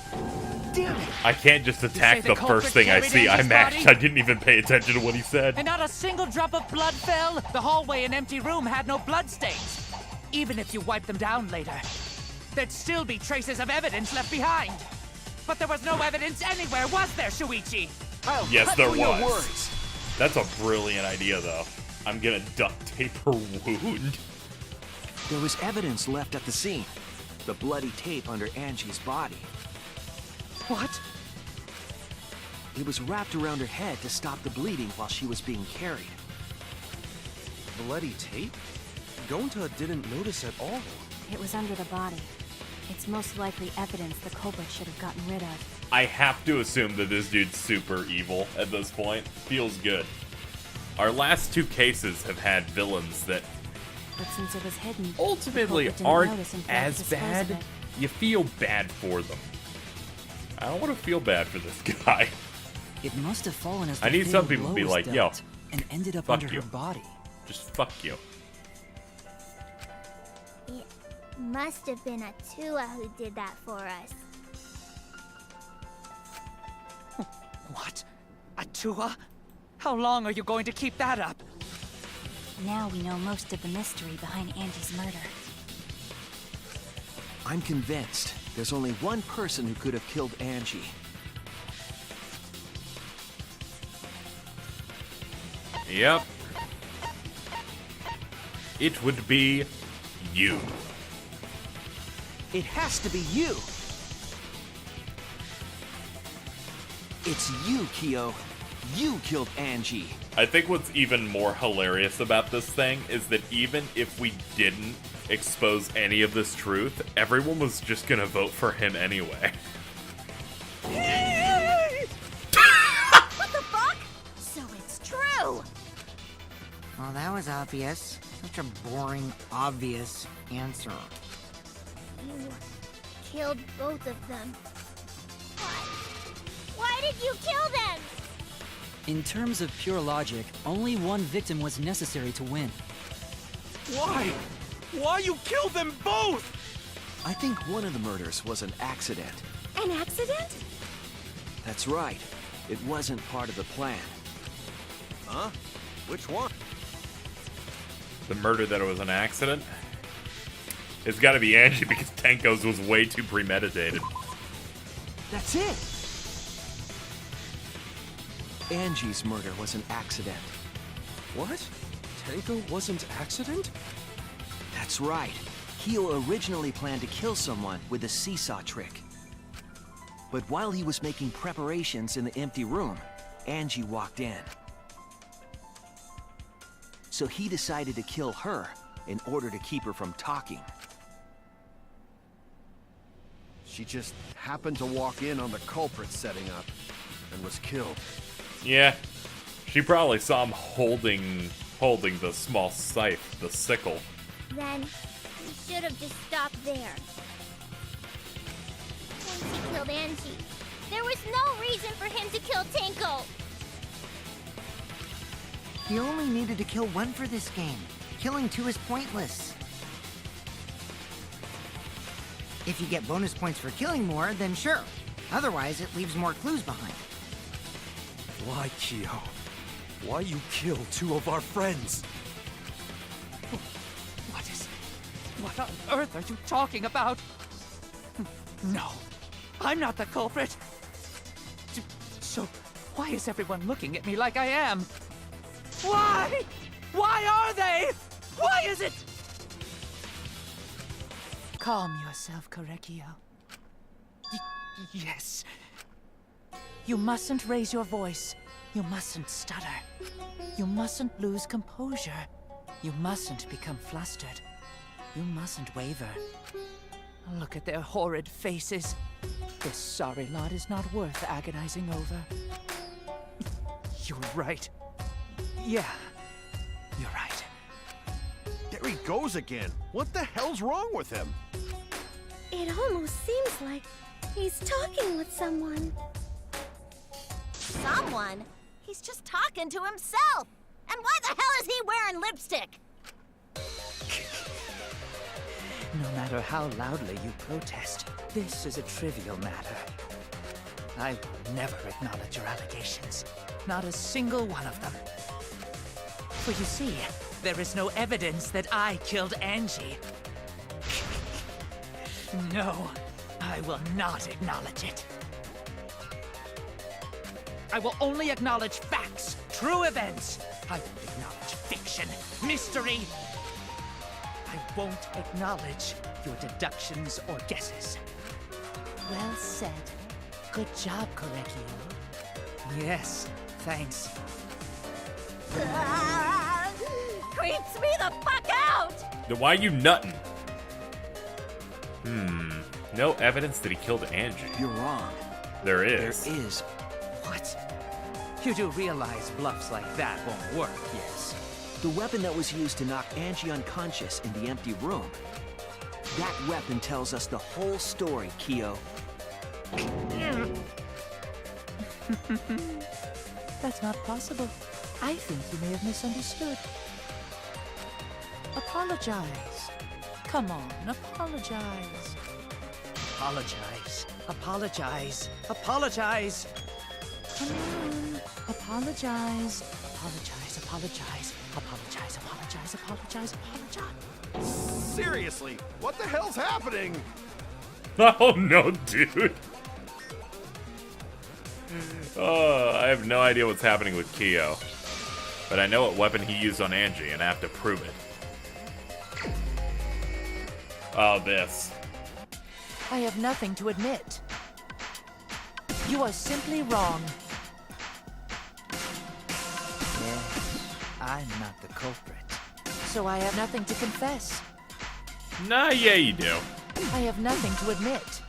Damn it. I can't just attack the first thing I see. I mashed. I didn't even pay attention to what he said. And not a single drop of blood fell? The hallway and empty room had no bloodstains. Even if you wiped them down later, there'd still be traces of evidence left behind. But there was no evidence anywhere, was there, Shuichi? Yes, there was. That's a brilliant idea, though. I'm gonna duct tape her wound. There was evidence left at the scene. The bloody tape under Angie's body. What? It was wrapped around her head to stop the bleeding while she was being carried. Bloody tape? Gonta didn't notice at all. It was under the body. It's most likely evidence the culprit should have gotten rid of. I have to assume that this dude's super evil at this point. Feels good. Our last 2 cases have had villains that But since it was hidden, ultimately the culprit didn't aren't notice and failed to as dispose of bad. it. You feel bad for them. I don't want to feel bad for this guy. It must have fallen as the I need some fatal people to blow be was like, yo, dealt and ended up fuck under you. her body. Just fuck you. It must have been Atua who did that for us. What? Atua? How long are you going to keep that up? Now we know most of the mystery behind Angie's murder. I'm convinced there's only one person who could have killed Angie. Yep. It would be you. It has to be you. It's you, Kyo. You killed Angie. I think what's even more hilarious about this thing is that even if we didn't expose any of this truth, everyone was just gonna vote for him anyway. What the fuck? So it's true! Well, that was obvious. Such a boring, obvious answer. You killed both of them. Why? Why did you kill them? In terms of pure logic, only one victim was necessary to win. Why? Why you killed them both? I think one of the murders was an accident. An accident? That's right. It wasn't part of the plan. Huh? Which one? The murder that it was an accident? It's gotta be Angie because Tenko's was way too premeditated. That's it! Angie's murder was an accident. What? Tenko wasn't accident? That's right. Kyo originally planned to kill someone with the seesaw trick. But while he was making preparations in the empty room, Angie walked in. So he decided to kill her in order to keep her from talking. She just happened to walk in on the culprit setting up and was killed. Yeah. She probably saw him holding the small scythe, the sickle. Then we should have just stopped there. Once he killed Angie, there was no reason for him to kill Tenko. He only needed to kill one for this game. Killing two is pointless. If you get bonus points for killing more, then sure. Otherwise, it leaves more clues behind. Why, Kyo? Why you kill two of our friends? What on earth are you talking about? No, I'm not the culprit. So, why is everyone looking at me like I am? Why? Why are they? Why is it? Calm yourself, Korekio. Yes. You mustn't raise your voice. You mustn't stutter. You mustn't lose composure. You mustn't become flustered. You mustn't waver. Look at their horrid faces. This sorry lot is not worth agonizing over. You're right. Yeah, you're right. There he goes again. What the hell's wrong with him? It almost seems like he's talking with someone. Someone? He's just talking to himself. And why the hell is he wearing lipstick? No matter how loudly you protest, this is a trivial matter. I will never acknowledge your allegations. Not a single one of them. For you see, there is no evidence that I killed Angie. No, I will not acknowledge it. I will only acknowledge facts, true events. I won't acknowledge fiction, mystery. I won't acknowledge your deductions or guesses. Well said. Good job, Korekio. Yes, thanks. Creeps me the fuck out! Then why are you nutting? No evidence that he killed Angie. You're wrong. There is. There is. What? You do realize bluffs like that won't work, yes? The weapon that was used to knock Angie unconscious in the empty room. That weapon tells us the whole story, Kyo. That's not possible. I think you may have misunderstood. Apologize. Come on, apologize. Apologize. Apologize. Apologize. Come on. Apologize. Apologize. Apologize, apologize. Apologize, apologize, apologize, apologize. Seriously, what the hell's happening? Oh no, dude. Oh, I have no idea what's happening with Kyo. But I know what weapon he used on Angie, and I have to prove it. Oh, this. I have nothing to admit. You are simply wrong. Yes, I'm not the culprit. So I have nothing to confess. Nah, yeah, you do. I have nothing to admit.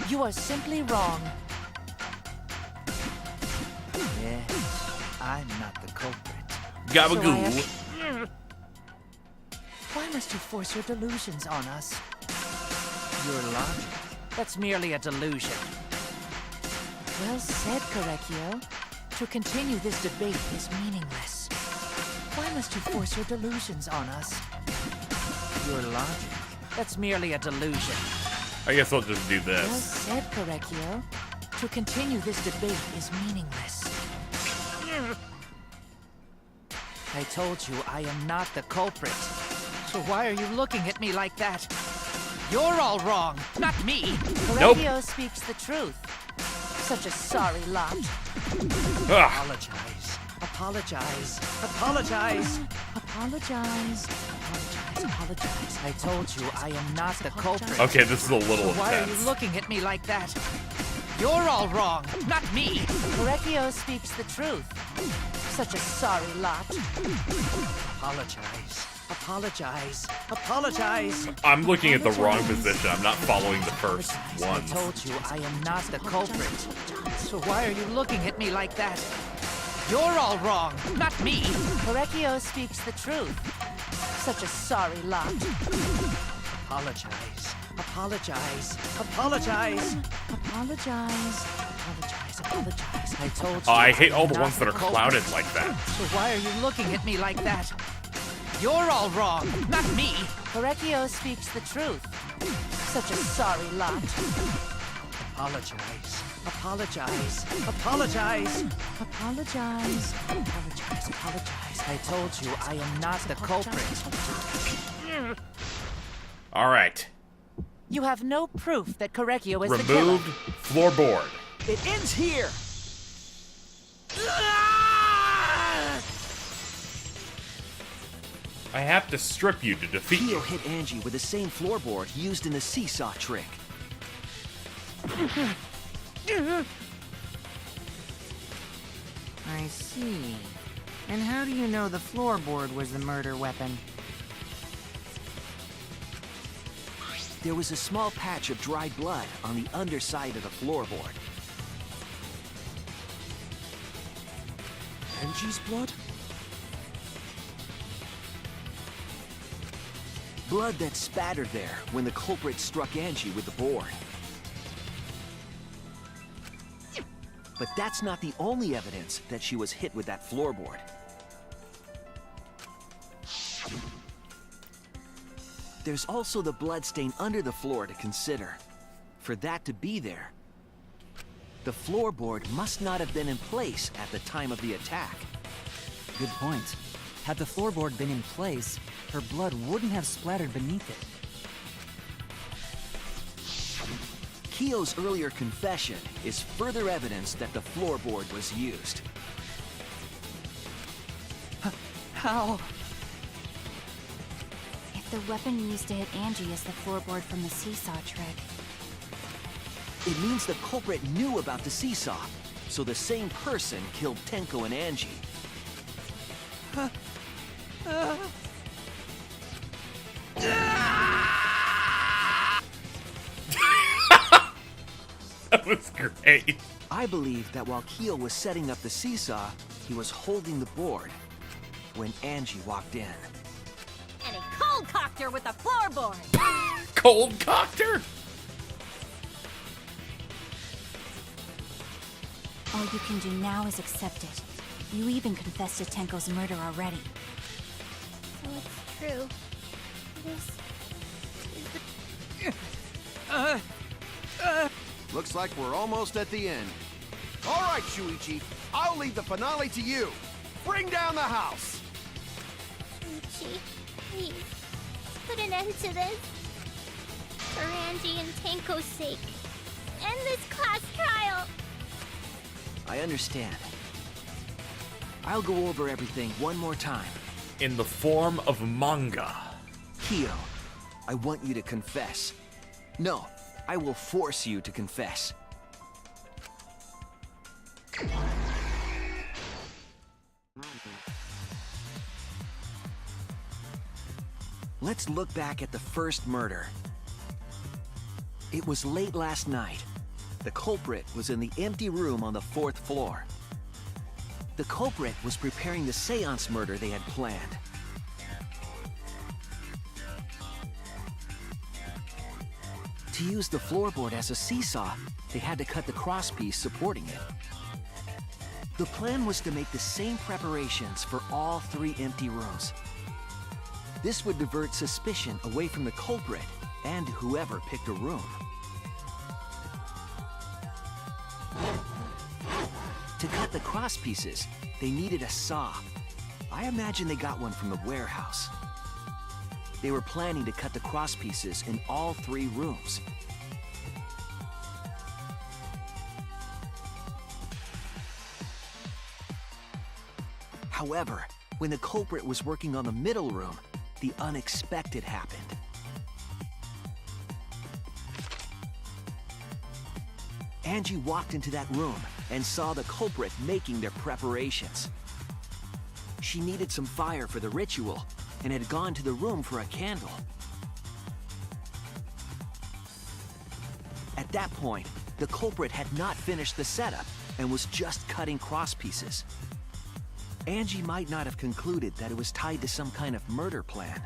You are simply wrong. Yes, I'm not the culprit. Gabagoo. Why must you force your delusions on us? Your logic. That's merely a delusion. Well said, Korekio. To continue this debate is meaningless. Why must you force your delusions on us? Your logic. That's merely a delusion. I guess I'll just do Well this. said, Korekio. To continue this debate is meaningless. I told you I am not the culprit. So why are you looking at me like that? You're all wrong, not me. Nope. Korekio speaks the truth. Such a sorry lot. Ugh. Apologize. Apologize. Apologize. Apologize. Apologize. Apologize. I told you I am not the culprit. Okay, this is a little So why are you intense. looking at me like that? You're all wrong, not me. Korekio speaks the truth. Such a sorry lot. Apologize. Apologize. Apologize. I'm looking at the wrong position. I'm not following the first I one. told you I am not the culprit. So why are you looking at me like that? You're all wrong, not me. Korekio speaks the truth. Such a sorry lot. Apologize. Apologize. Apologize. Apologize. Apologize. Apologize. I told you. Oh, I hate all the am ones not that are culprit. clouded like that. So why are you looking at me like that? You're all wrong, not me. Korekio speaks the truth. Such a sorry lot. Apologize. Apologize. Apologize. Apologize. Apologize. Apologize. I told you I am not the culprit. All right. You have no proof that Korekio is the Removed killer. floorboard. It ends here! I have to strip you to defeat Kyo you. hit Angie with the same floorboard used in the seesaw trick. I see. And how do you know the floorboard was the murder weapon? There was a small patch of dried blood on the underside of the floorboard. Angie's blood? Blood that spattered there when the culprit struck Angie with the board. But that's not the only evidence that she was hit with that floorboard. There's also the bloodstain under the floor to consider. For that to be there, the floorboard must not have been in place at the time of the attack. Good point. Had the floorboard been in place, her blood wouldn't have splattered beneath it. Kyo's earlier confession is further evidence that the floorboard was used. How? If the weapon used to hit Angie is the floorboard from the seesaw trick, It means the culprit knew about the seesaw, so the same person killed Tenko and Angie. That was great. I believe that while Kyo was setting up the seesaw, he was holding the board when Angie walked in. And he cold cocked her with the floorboard. Cold cocked her? all you can do now is accept it. You even confessed to Tenko's murder already. So it's true. This Looks like we're almost at the end. All right, Shuichi. I'll leave the finale to you. Bring down the house. Shuichi, please, put an end to this. For Angie and Tenko's sake. End this class trial. I understand. I'll go over everything one more time. In the form of manga. Kyo, I want you to confess. No, I will force you to confess. Let's look back at the first murder. It was late last night. The culprit was in the empty room on the 4th floor. The culprit was preparing the seance murder they had planned. To use the floorboard as a seesaw, they had to cut the crosspiece supporting it. The plan was to make the same preparations for all 3 empty rooms. This would divert suspicion away from the culprit and whoever picked a room. To cut the crosspieces, they needed a saw. I imagine they got one from the warehouse. They were planning to cut the crosspieces in all 3 rooms. However, when the culprit was working on the middle room, the unexpected happened. Angie walked into that room and saw the culprit making their preparations. She needed some fire for the ritual and had gone to the room for a candle. At that point, the culprit had not finished the setup and was just cutting crosspieces. Angie might not have concluded that it was tied to some kind of murder plan.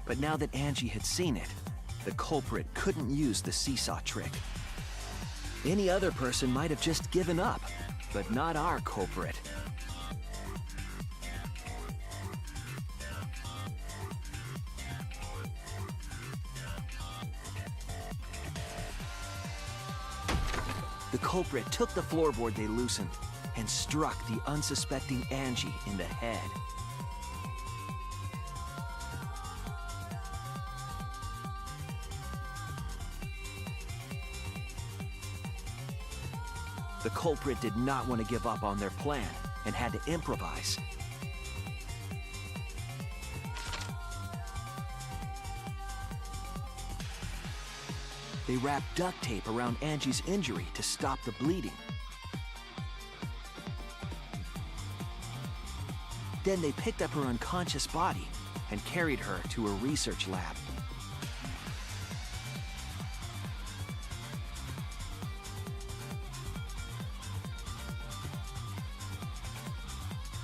But now that Angie had seen it, the culprit couldn't use the seesaw trick. Any other person might have just given up, but not our culprit. The culprit took the floorboard they loosened and struck the unsuspecting Angie in the head. The culprit did not want to give up on their plan and had to improvise. They wrapped duct tape around Angie's injury to stop the bleeding. Then they picked up her unconscious body and carried her to a research lab.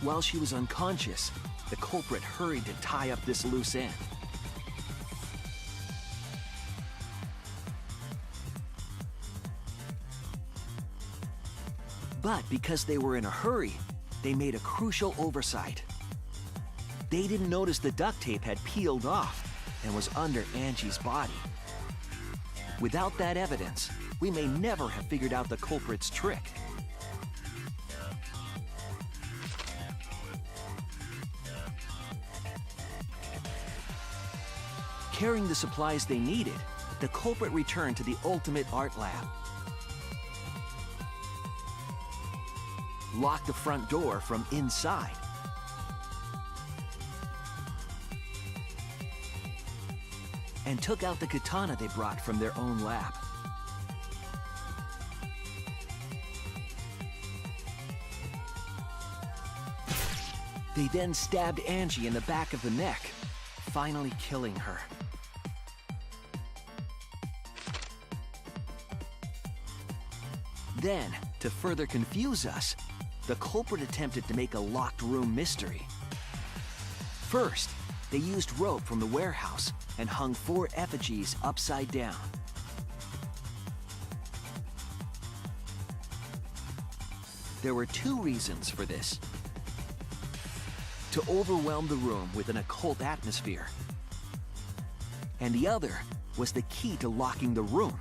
While she was unconscious, the culprit hurried to tie up this loose end. But because they were in a hurry, they made a crucial oversight. They didn't notice the duct tape had peeled off and was under Angie's body. Without that evidence, we may never have figured out the culprit's trick. Carrying the supplies they needed, the culprit returned to the ultimate art lab. Locked the front door from inside. And took out the katana they brought from their own lab. They then stabbed Angie in the back of the neck, finally killing her. Then, to further confuse us, the culprit attempted to make a locked room mystery. First, they used rope from the warehouse and hung 4 effigies upside down. There were 2 reasons for this. To overwhelm the room with an occult atmosphere. And the other was the key to locking the room.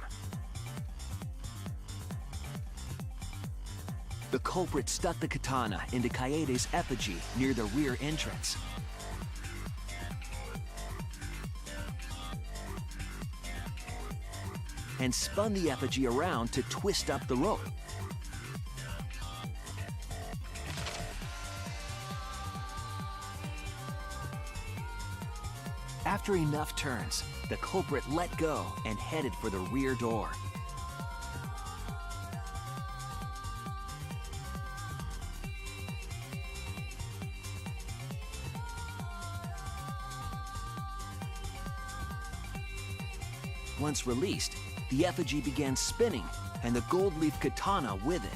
The culprit stuck the katana into Kaede's effigy near the rear entrance. And spun the effigy around to twist up the rope. After enough turns, the culprit let go and headed for the rear door. Once released, the effigy began spinning, and the gold leaf katana with it.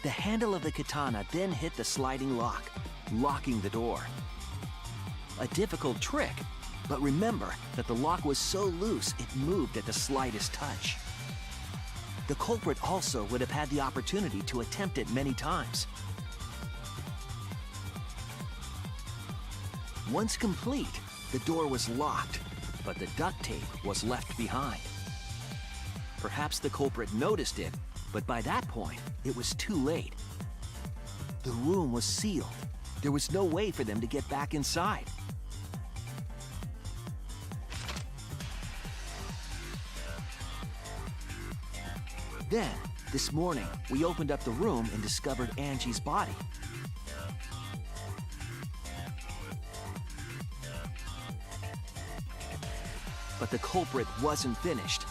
The handle of the katana then hit the sliding lock, locking the door. A difficult trick, but remember that the lock was so loose it moved at the slightest touch. The culprit also would have had the opportunity to attempt it many times. Once complete, the door was locked, but the duct tape was left behind. Perhaps the culprit noticed it, but by that point, it was too late. The room was sealed. There was no way for them to get back inside. Then, this morning, we opened up the room and discovered Angie's body. But the culprit wasn't finished.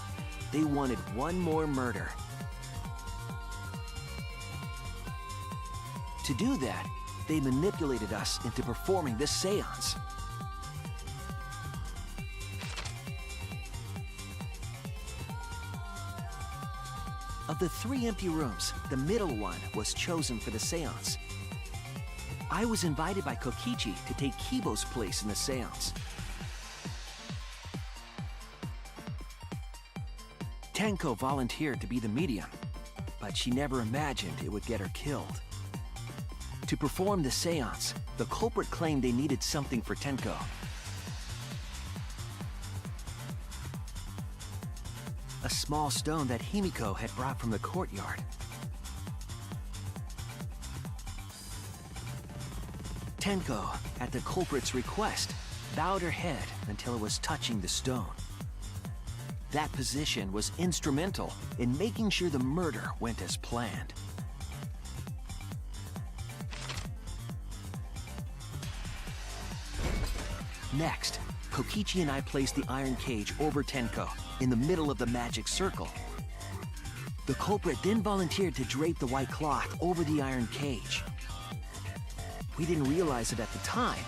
They wanted one more murder. To do that, they manipulated us into performing this seance. Of the 3 empty rooms, the middle one was chosen for the seance. I was invited by Kokichi to take Kibo's place in the seance. Tenko volunteered to be the medium, but she never imagined it would get her killed. To perform the seance, the culprit claimed they needed something for Tenko. A small stone that Himiko had brought from the courtyard. Tenko, at the culprit's request, bowed her head until it was touching the stone. That position was instrumental in making sure the murder went as planned. Next, Kokichi and I placed the iron cage over Tenko in the middle of the magic circle. The culprit then volunteered to drape the white cloth over the iron cage. We didn't realize it at the time,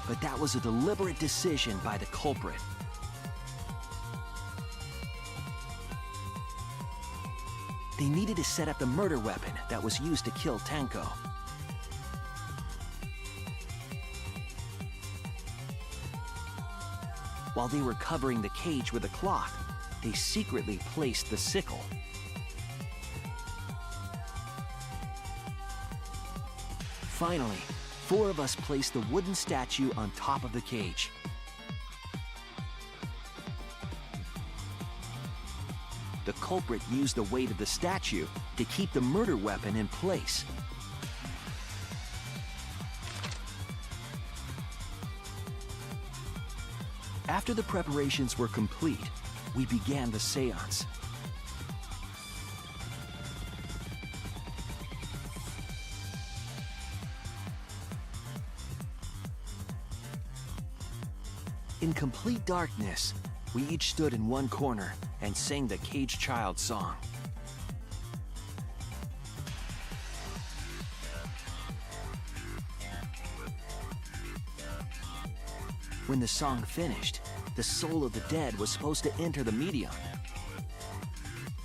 but that was a deliberate decision by the culprit. They needed to set up the murder weapon that was used to kill Tenko. While they were covering the cage with a cloth, they secretly placed the sickle. Finally, 4 of us placed the wooden statue on top of the cage. The culprit used the weight of the statue to keep the murder weapon in place. After the preparations were complete, we began the seance. In complete darkness, we each stood in one corner and sang the Caged Child song. When the song finished, the soul of the dead was supposed to enter the medium.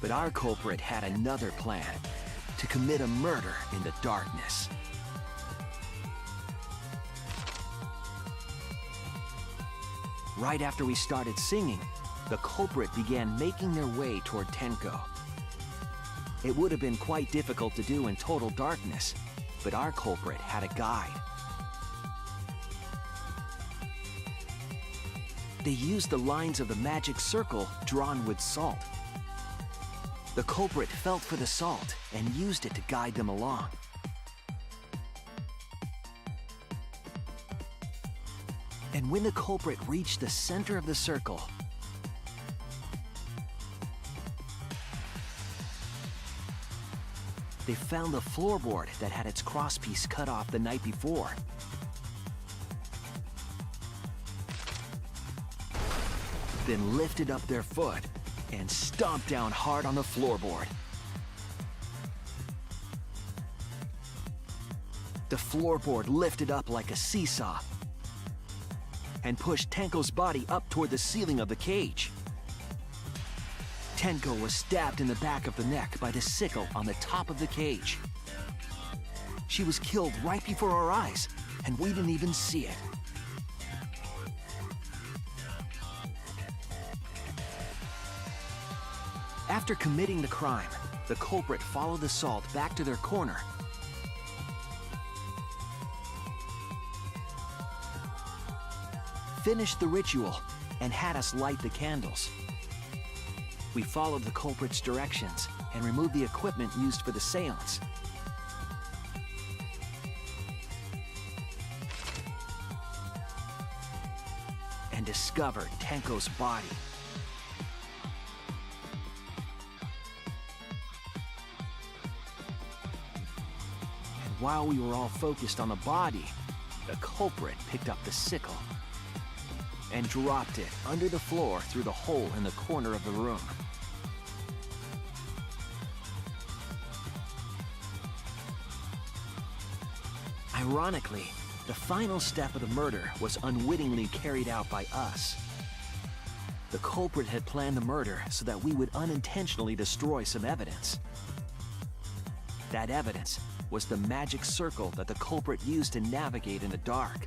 But our culprit had another plan, to commit a murder in the darkness. Right after we started singing, the culprit began making their way toward Tenko. It would have been quite difficult to do in total darkness, but our culprit had a guide. They used the lines of the magic circle drawn with salt. The culprit felt for the salt and used it to guide them along. And when the culprit reached the center of the circle, they found the floorboard that had its crosspiece cut off the night before. Then lifted up their foot and stomped down hard on the floorboard. The floorboard lifted up like a seesaw and pushed Tenko's body up toward the ceiling of the cage. Tenko was stabbed in the back of the neck by the sickle on the top of the cage. She was killed right before our eyes, and we didn't even see it. After committing the crime, the culprit followed the salt back to their corner. Finished the ritual and had us light the candles. We followed the culprit's directions and removed the equipment used for the seance. And discovered Tenko's body. And while we were all focused on the body, the culprit picked up the sickle and dropped it under the floor through the hole in the corner of the room. Ironically, the final step of the murder was unwittingly carried out by us. The culprit had planned the murder so that we would unintentionally destroy some evidence. That evidence was the magic circle that the culprit used to navigate in the dark.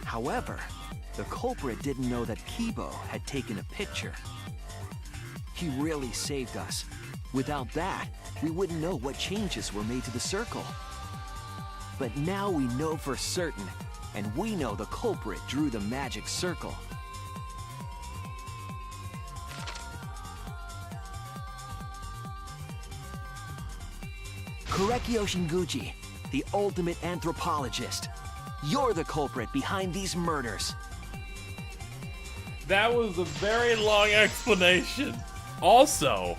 However, the culprit didn't know that Kibo had taken a picture. He really saved us. Without that, we wouldn't know what changes were made to the circle. But now we know for certain, and we know the culprit drew the magic circle. Korekio Shinguchi, the ultimate anthropologist. You're the culprit behind these murders. That was a very long explanation. Also,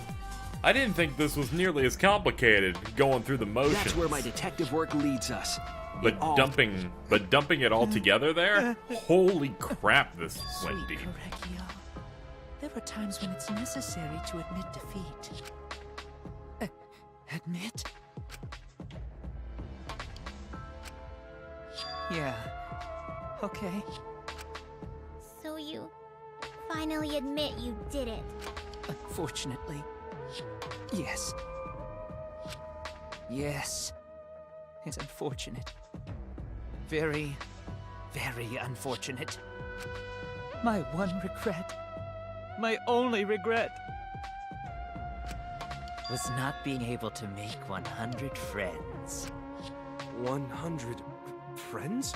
I didn't think this was nearly as complicated going through the motions. That's where my detective work leads us. But dumping it all together there? Holy crap, this went deep. Korekio, there are times when it's necessary to admit defeat. Admit? Yeah. Okay. So you finally admit you did it. Unfortunately. Yes. Yes. It's unfortunate. Very, very unfortunate. My one regret, my only regret, was not being able to make 100 friends. 100 friends?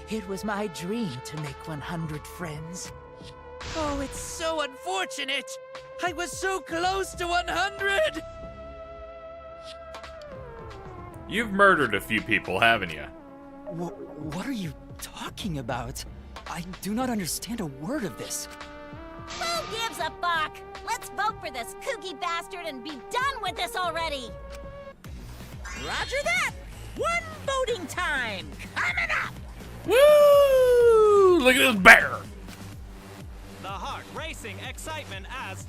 It was my dream to make 100 friends. Oh, it's so unfortunate! I was so close to 100! You've murdered a few people, haven't you? What are you talking about? I do not understand a word of this. Who gives a fuck? Let's vote for this kooky bastard and be done with this already! Roger that! One voting time coming up! Woo! Look at this bear! The heart racing excitement as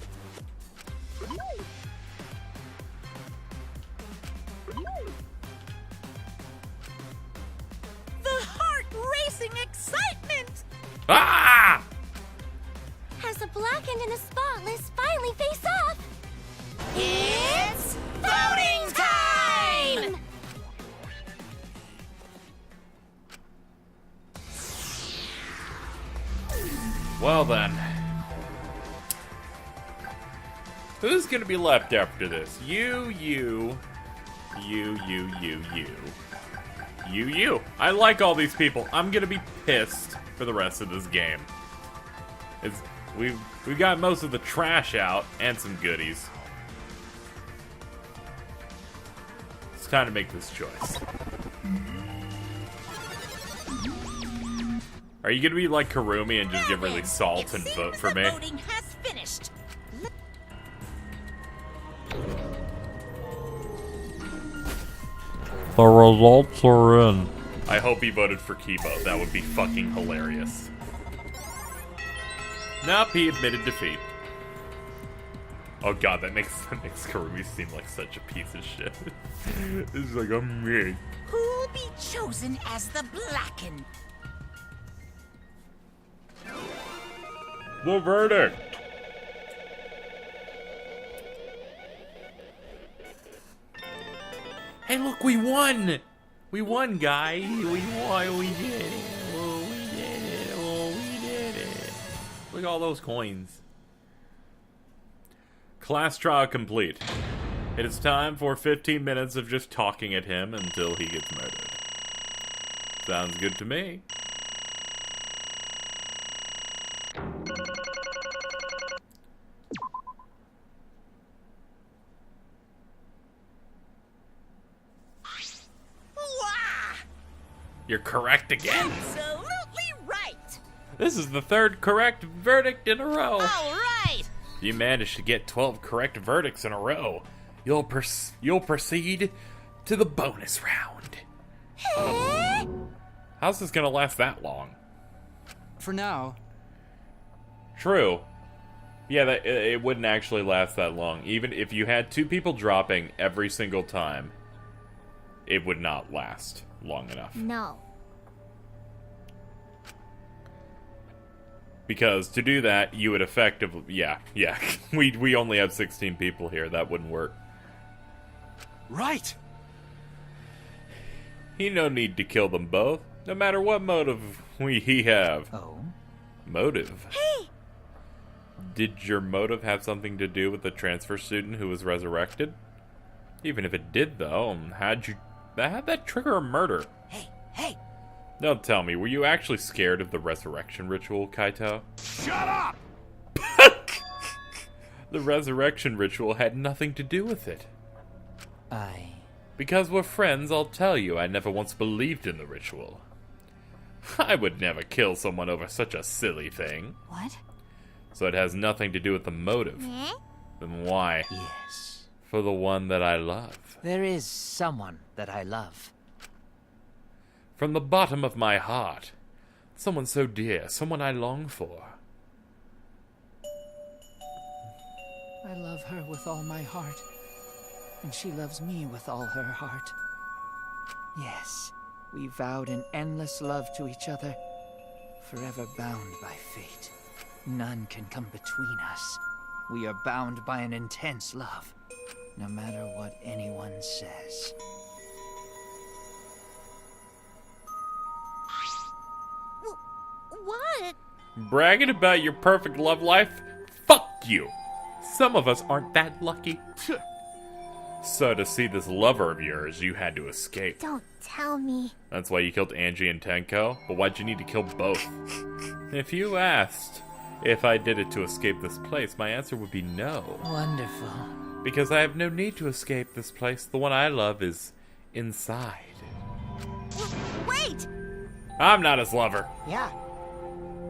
The heart-racing excitement! Ah! As the blackened and the spotless finally face off, It's voting time! Well then. Who's gonna be left after this? You. You. I like all these people. I'm gonna be pissed for the rest of this game. We've got most of the trash out and some goodies. It's time to make this choice. Are you gonna be like Karumi and just get really salt and vote for me? Voting has finished. The results are in. I hope he voted for Kibo. That would be fucking hilarious. Nope, he admitted defeat. Oh god, that makes Karumi seem like such a piece of shit. It's like, I'm me. Who'll be chosen as the Blackened? The verdict. Hey, look, we won! We won, guys. We won. We did it. Oh, we did it. Oh, we did it. Look at all those coins. Class trial complete. It is time for 15 minutes of just talking at him until he gets murdered. Sounds good to me. You're correct again. Absolutely right. This is the third correct verdict in a row. All right. You managed to get 12 correct verdicts in a row. You'll proceed to the bonus round. How's this gonna last that long? For now. True. Yeah, it wouldn't actually last that long. Even if you had 2 people dropping every single time, it would not last long enough. No. Because to do that, you would effectively... Yeah. We only have 16 people here. That wouldn't work. Right. He no need to kill them both, no matter what motive he have. Oh? Motive? Hey! Did your motive have something to do with the transfer student who was resurrected? Even if it did, though, how'd that trigger a murder? Hey! Don't tell me, were you actually scared of the resurrection ritual, Kaito? Shut up! The resurrection ritual had nothing to do with it. Because we're friends, I'll tell you, I never once believed in the ritual. I would never kill someone over such a silly thing. What? So it has nothing to do with the motive. Then why? Yes. For the one that I love. There is someone that I love. From the bottom of my heart. Someone so dear, someone I long for. I love her with all my heart, and she loves me with all her heart. Yes, we vowed an endless love to each other, forever bound by fate. None can come between us. We are bound by an intense love, no matter what anyone says. What? Bragging about your perfect love life? Fuck you! Some of us aren't that lucky. So to see this lover of yours, you had to escape. Don't tell me. That's why you killed Angie and Tenko? But why'd you need to kill both? If you asked if I did it to escape this place, my answer would be no. Wonderful. Because I have no need to escape this place. The one I love is inside. Wait! I'm not his lover. Yeah.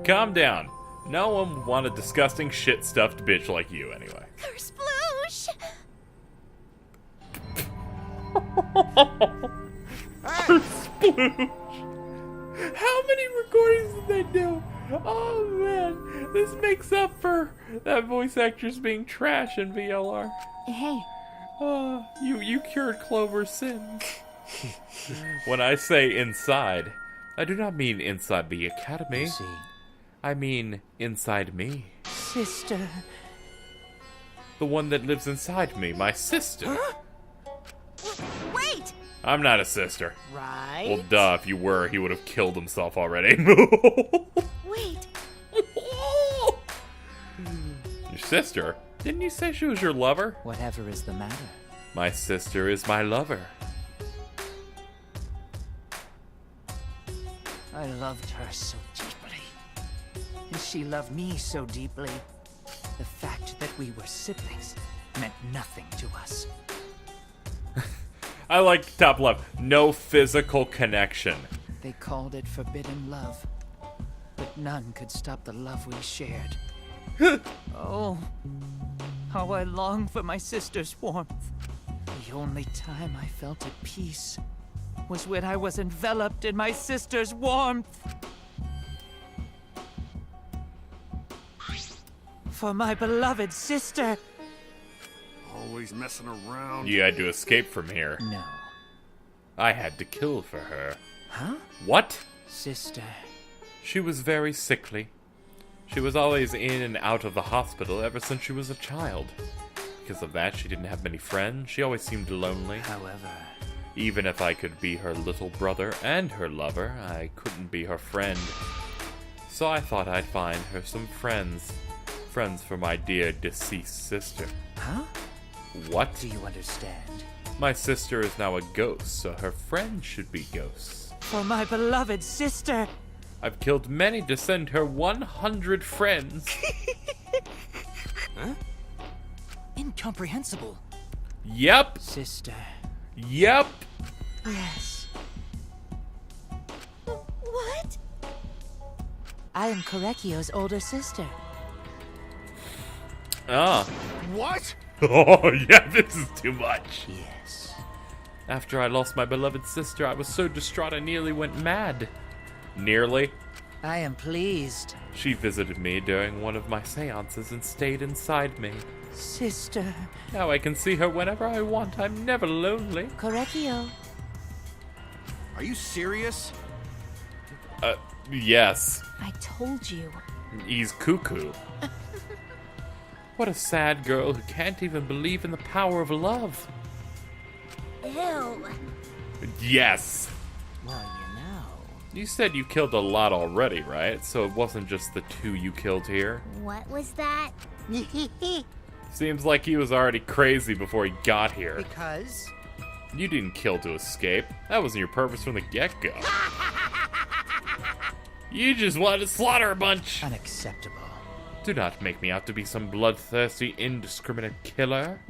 Calm down. No one would want a disgusting shit-stuffed bitch like you anyway. Kersploosh! Sploosh. How many recordings did they do? Oh man, this makes up for that voice actress being trash in VLR. Hey. You cured Clover's sins. When I say inside, I do not mean inside the academy. You see, I mean inside me. Sister. The one that lives inside me, my sister. Wait! I'm not a sister. Right? Well, duh, if you were, he would have killed himself already. Wait. Your sister? Didn't you say she was your lover? whatever is the matter? My sister is my lover. I loved her so deeply. And she loved me so deeply. The fact that we were siblings meant nothing to us. I like top left. No physical connection. They called it forbidden love. But none could stop the love we shared. Oh, how I long for my sister's warmth. The only time I felt at peace was when I was enveloped in my sister's warmth. For my beloved sister. Always messing around. You had to escape from here. No. I had to kill for her. Huh? What? Sister. She was very sickly. She was always in and out of the hospital ever since she was a child. Because of that, she didn't have many friends. She always seemed lonely. However, even if I could be her little brother and her lover, I couldn't be her friend. So I thought I'd find her some friends. Friends for my dear deceased sister. Huh? What? Do you understand? My sister is now a ghost, so her friends should be ghosts. For my beloved sister. I've killed many to send her 100 friends. Huh? Incomprehensible. Yep. Sister. Yep. Yes. What? I am Korekio's older sister. Ah. What? Oh, yeah, this is too much. Yes. After I lost my beloved sister, I was so distraught I nearly went mad. Nearly? I am pleased. She visited me during one of my seances and stayed inside me. Sister. Now I can see her whenever I want. I'm never lonely. Korekio. Are you serious? Yes. I told you. He's cuckoo. What a sad girl who can't even believe in the power of love. Ew. Yes. Well, you know. You said you killed a lot already, right? So it wasn't just the 2 you killed here. What was that? Seems like he was already crazy before he got here. Because? You didn't kill to escape. That wasn't your purpose from the get-go. You just wanted to slaughter a bunch. Unacceptable. Do not make me out to be some bloodthirsty, indiscriminate killer.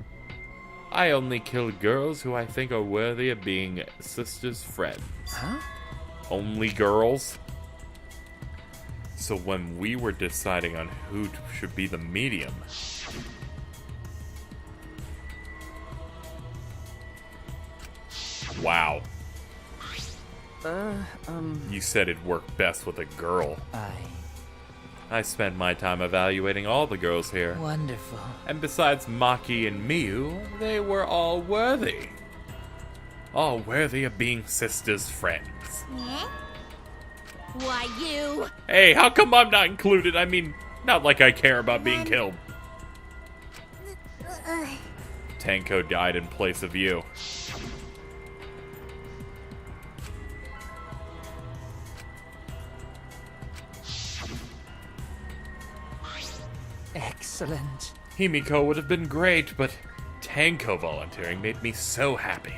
I only kill girls who I think are worthy of being sisters' friends. Huh? Only girls? So when we were deciding on who should be the medium, wow. You said it'd work best with a girl. I spent my time evaluating all the girls here. Wonderful. And besides Maki and Miyu, they were all worthy. All worthy of being sisters' friends. Huh? Why, you? Hey, how come I'm not included? I mean, not like I care about being killed. Tenko died in place of you. Excellent. Himiko would have been great, but Tenko volunteering made me so happy.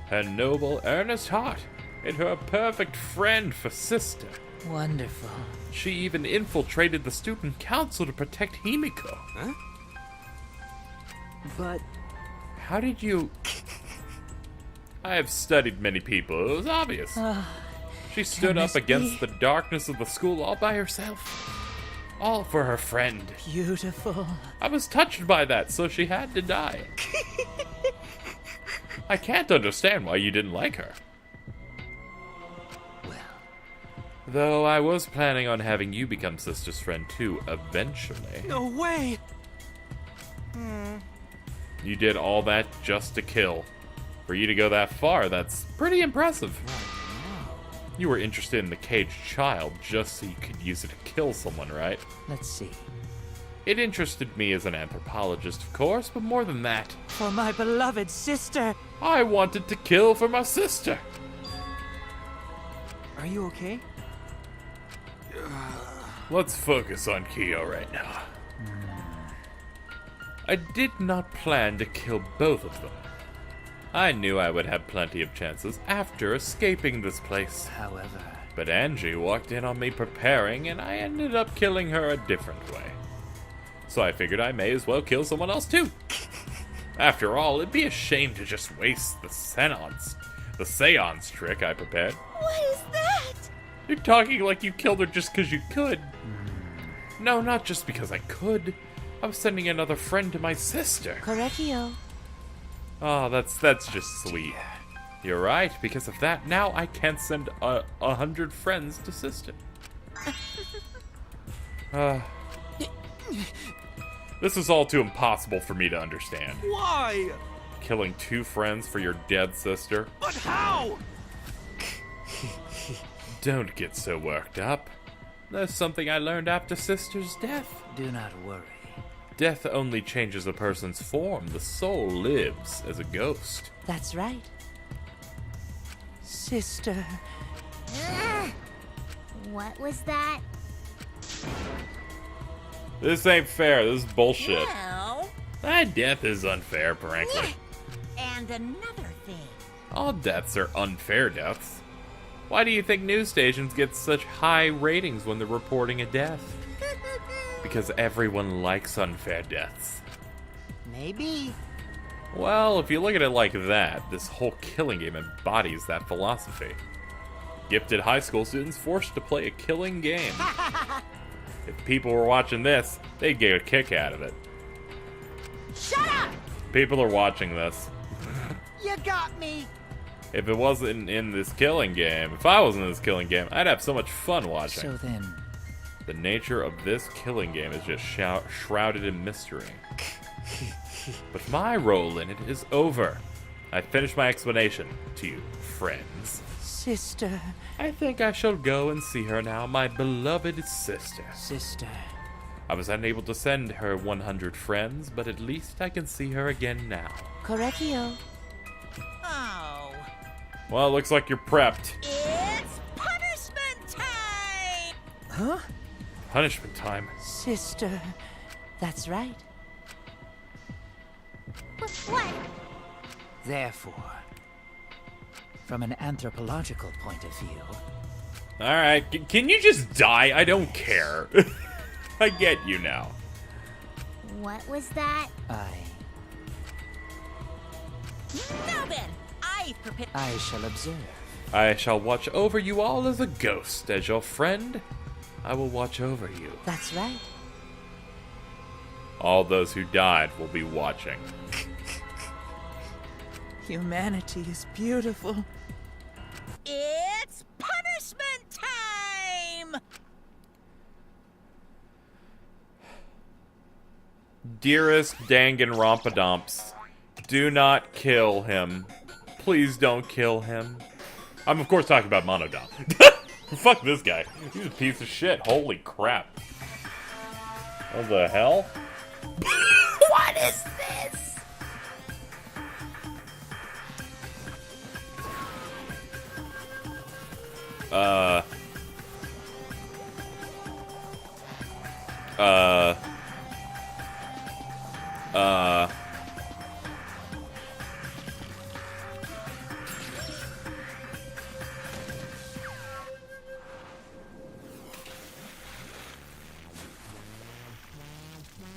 Her noble, earnest heart made her a perfect friend for sister. Wonderful. She even infiltrated the student council to protect Himiko. Huh? But... How did you... I have studied many people. It was obvious. She stood up against the darkness of the school all by herself. All for her friend. Beautiful. I was touched by that, so she had to die. I can't understand why you didn't like her. Well. Though I was planning on having you become sister's friend too, eventually. No way! You did all that just to kill. For you to go that far, that's pretty impressive. You were interested in the caged child just so you could use it to kill someone, right? Let's see. It interested me as an anthropologist, of course, but more than that. For my beloved sister! I wanted to kill for my sister! Are you okay? Let's focus on Kyo right now. I did not plan to kill both of them. I knew I would have plenty of chances after escaping this place. However... But Angie walked in on me preparing, and I ended up killing her a different way. So I figured I may as well kill someone else too. After all, it'd be a shame to just waste the seance trick I prepared. What is that? You're talking like you killed her just because you could. No, not just because I could. I'm sending another friend to my sister. Correctio. Oh, that's just sweet. You're right. Because of that, now I can't send 100 friends to sister. This is all too impossible for me to understand. Why? Killing 2 friends for your dead sister? But how? Don't get so worked up. There's something I learned after sister's death. Do not worry. Death only changes a person's form. The soul lives as a ghost. That's right. Sister. What was that? This ain't fair. This is bullshit. Now, Death is unfair, frankly. and another thing. All deaths are unfair deaths. Why do you think news stations get such high ratings when they're reporting a death? Because everyone likes unfair deaths. Maybe. Well, if you look at it like that, this whole killing game embodies that philosophy. Gifted high school students forced to play a killing game. If people were watching this, they'd get a kick out of it. Shut up! People are watching this. You got me. If it wasn't in this killing game, if I wasn't in this killing game, I'd have so much fun watching. So then... The nature of this killing game is just shrouded in mystery. But my role in it is over. I finished my explanation to you, friends. Sister. I think I shall go and see her now, my beloved sister. Sister. I was unable to send her 100 friends, but at least I can see her again now. Correccio. Oh, Well, it looks like you're prepped. it's punishment time! Huh? Punishment time. Sister. That's right. What? Therefore, from an anthropological point of view... Alright, can you just die? I don't care. I get you now. What was that? Now then, I've prepared. I shall observe. I shall watch over you all as a ghost. As your friend, I will watch over you. That's right. All those who died will be watching. Humanity is beautiful. It's punishment time! Dearest Danganronpa, do not kill him. Please don't kill him. I'm of course talking about Monodom. Fuck this guy. He's a piece of shit. Holy crap. What the hell? What is this?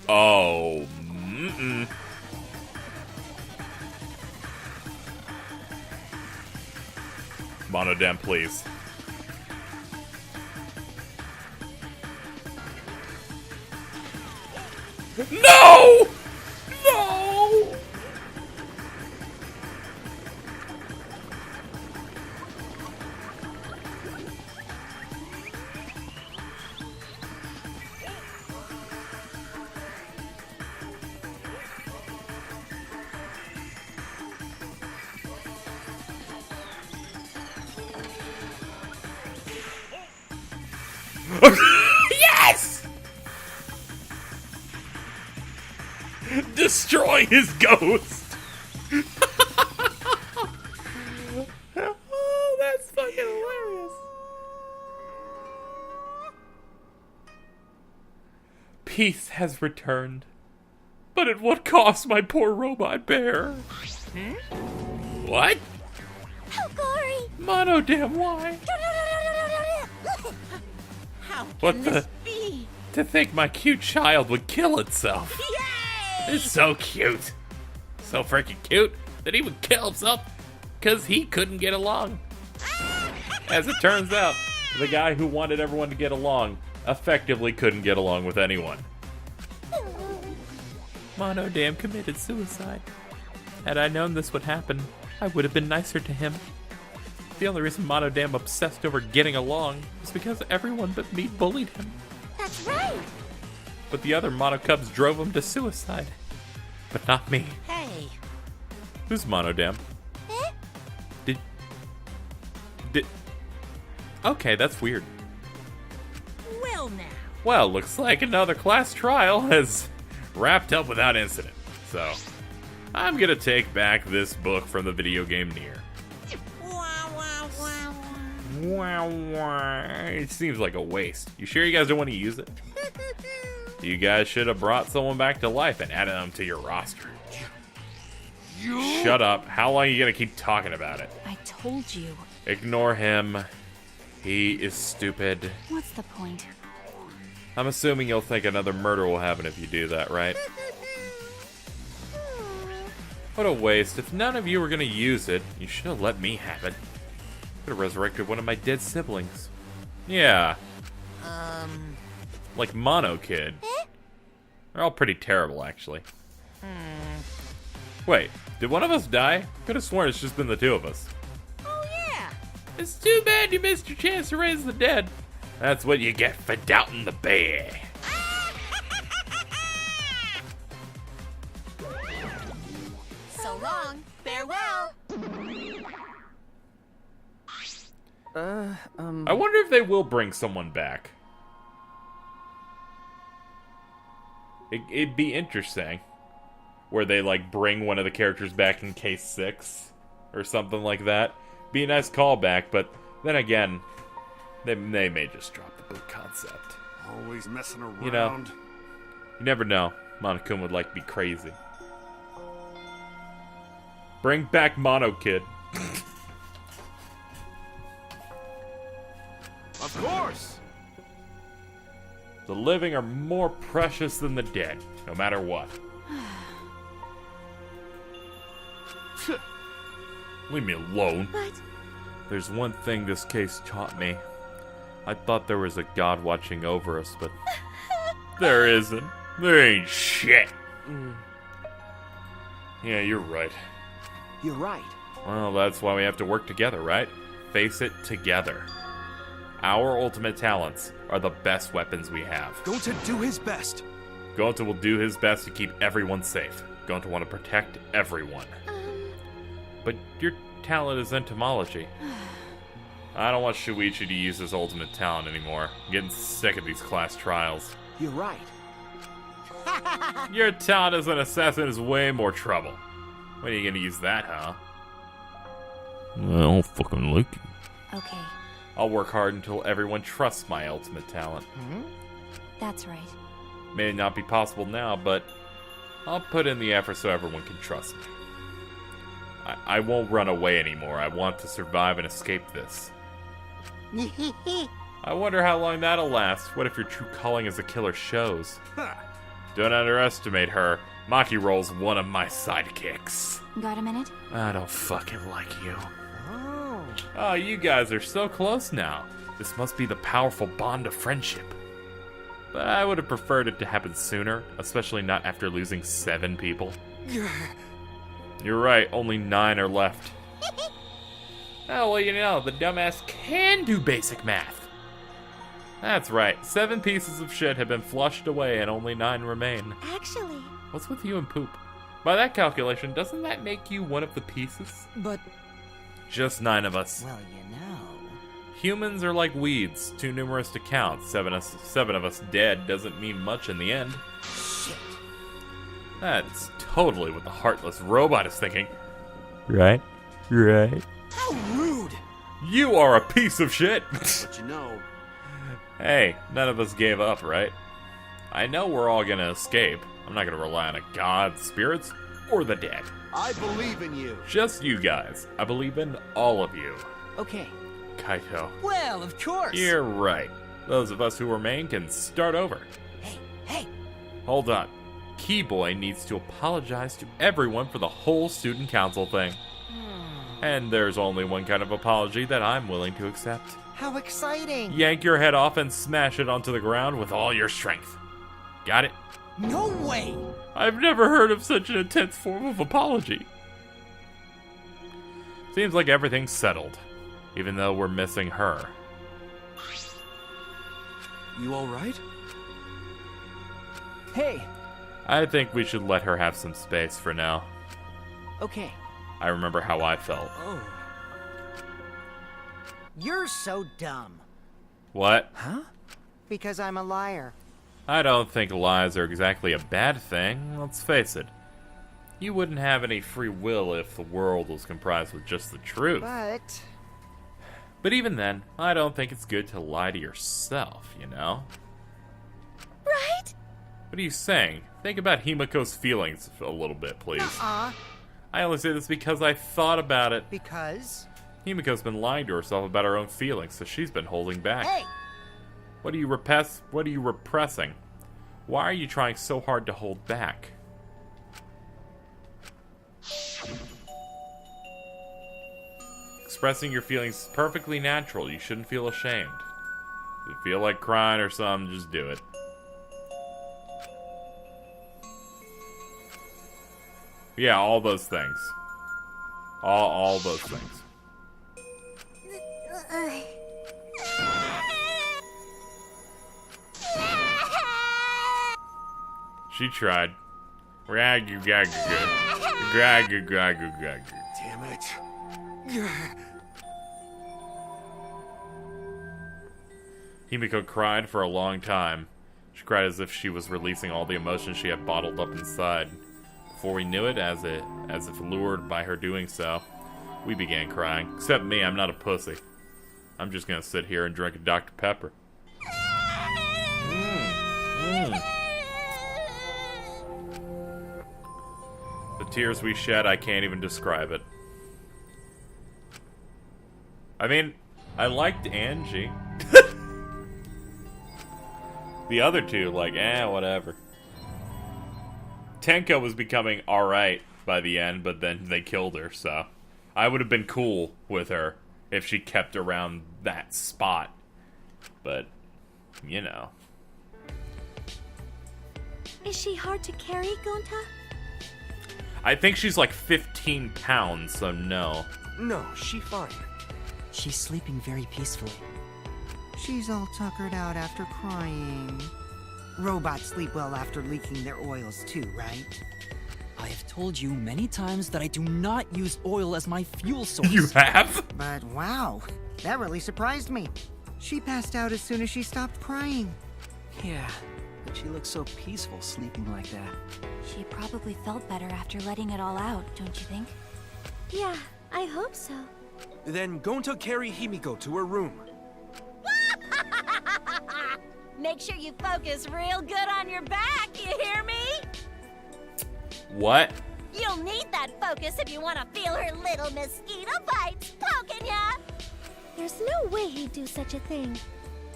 Oh, Monodam, please. No! No! Yes! Destroy his ghost! Oh, that's fucking hilarious. Peace has returned. But at what cost, my poor robot bear? What? How gory! Monodam, why? What the? To think my cute child would kill itself. Yay! It's so cute. So freaking cute that he would kill himself because he couldn't get along. As it turns out, the guy who wanted everyone to get along effectively couldn't get along with anyone. Monodam committed suicide. Had I known this would happen, I would have been nicer to him. The only reason Monodam obsessed over getting along was because everyone but me bullied him. That's right. But the other Mono Cubs drove him to suicide. But not me. Hey. Who's Monodam? Did... Okay, that's weird. Well now. Well, looks like another class trial has wrapped up without incident. So, I'm gonna take back this book from the video game Nier. Wow, wow. It seems like a waste. You sure you guys don't want to use it? You guys should have brought someone back to life and added them to your roster. Shut up. How long are you gonna keep talking about it? I told you. Ignore him. He is stupid. What's the point? I'm assuming you'll think another murder will happen if you do that, right? What a waste. If none of you were gonna use it, you should have let me have it. Could have resurrected one of my dead siblings. Yeah. Like Mono Kid. They're all pretty terrible, actually. Wait, did one of us die? Could have sworn it's just been the two of us. Oh yeah. It's too bad you missed your chance to raise the dead. That's what you get for doubting the bear. So long. Farewell. I wonder if they will bring someone back. It'd be interesting. Where they, like, bring one of the characters back in Case 6. Or something like that. Be a nice callback, but then again, they may just drop the book concept. Always messing around. You know, you never know. Monokuma would like to be crazy. Bring back Mono Kid. Of course! The living are more precious than the dead, no matter what. Leave me alone. What? There's one thing this case taught me. I thought there was a god watching over us, but there isn't. There ain't shit. Yeah, you're right. You're right. Well, that's why we have to work together, right? Face it together. Our ultimate talents are the best weapons we have. Gonta do his best. Gonta will do his best to keep everyone safe. Gonta want to protect everyone. But your talent is entomology. I don't want Shuichi to use his ultimate talent anymore. I'm getting sick of these class trials. You're right. Your talent as an assassin is way more trouble. When are you gonna use that, huh? I don't fucking like you. Okay, I'll work hard until everyone trusts my ultimate talent. that's right. May not be possible now, but I'll put in the effort so everyone can trust me. I won't run away anymore. I want to survive and escape this. I wonder how long that'll last. What if your true calling as a killer shows? Don't underestimate her. Maki rolls one of my sidekicks. Got a minute? I don't fucking like you. Oh, you guys are so close now. This must be the powerful bond of friendship. But I would have preferred it to happen sooner, especially not after losing 7 people. You're right, only 9 are left. Oh, well, you know, the dumbass can do basic math. That's right, 7 pieces of shit have been flushed away and only 9 remain. Actually, What's with you and poop? By that calculation, doesn't that make you one of the pieces? But Just 9 of us. Well, you know. Humans are like weeds, too numerous to count. 7 of us dead doesn't mean much in the end. Shit. That's totally what the heartless robot is thinking. Right? Right. How rude! You are a piece of shit! But you know, Hey, none of us gave up, right? I know we're all gonna escape. I'm not gonna rely on a god, spirits, or the dead. I believe in you. Just you guys. I believe in all of you. Okay. Kaito. well, of course. You're right. Those of us who remain can start over. Hey! Hold on. Keyboy needs to apologize to everyone for the whole student council thing. And there's only one kind of apology that I'm willing to accept. How exciting! Yank your head off and smash it onto the ground with all your strength. Got it? No way! I've never heard of such an intense form of apology. Seems like everything's settled, even though we're missing her. You alright? Hey! I think we should let her have some space for now. Okay. I remember how I felt. Oh. You're so dumb. What? Huh? Because I'm a liar. I don't think lies are exactly a bad thing, let's face it. You wouldn't have any free will if the world was comprised with just the truth. But even then, I don't think it's good to lie to yourself, you know? Right? What are you saying? Think about Himiko's feelings a little bit, please. I only say this because I thought about it. Because? Himiko's been lying to herself about her own feelings, so she's been holding back. Hey! What are you repressing? Why are you trying so hard to hold back? Expressing your feelings is perfectly natural. You shouldn't feel ashamed. If you feel like crying or something, just do it. Yeah, all those things. All those things. She tried. Damn it. Himiko cried for a long time. She cried as if she was releasing all the emotions she had bottled up inside. Before we knew it, as if lured by her doing so, we began crying. Except me, I'm not a pussy. I'm just gonna sit here and drink a Dr. Pepper. The tears we shed, I can't even describe it. I mean, I liked Angie. The other two, like, whatever. Tenko was becoming alright by the end, but then they killed her, so I would have been cool with her if she kept around that spot. But, you know. Is she hard to carry, Gonta? I think she's like 15 pounds, so no. No, she fine. She's sleeping very peacefully. She's all tuckered out after crying. Robots sleep well after leaking their oils too, right? I have told you many times that I do not use oil as my fuel source. You have? But wow, that really surprised me. She passed out as soon as she stopped crying. Yeah, but she looks so peaceful sleeping like that. She probably felt better after letting it all out, don't you think? Yeah, I hope so. Then Gonta carry Himiko to her room. Make sure you focus real good on your back, you hear me? What? You'll need that focus if you want to feel her little mosquito bites poking ya! There's no way he'd do such a thing.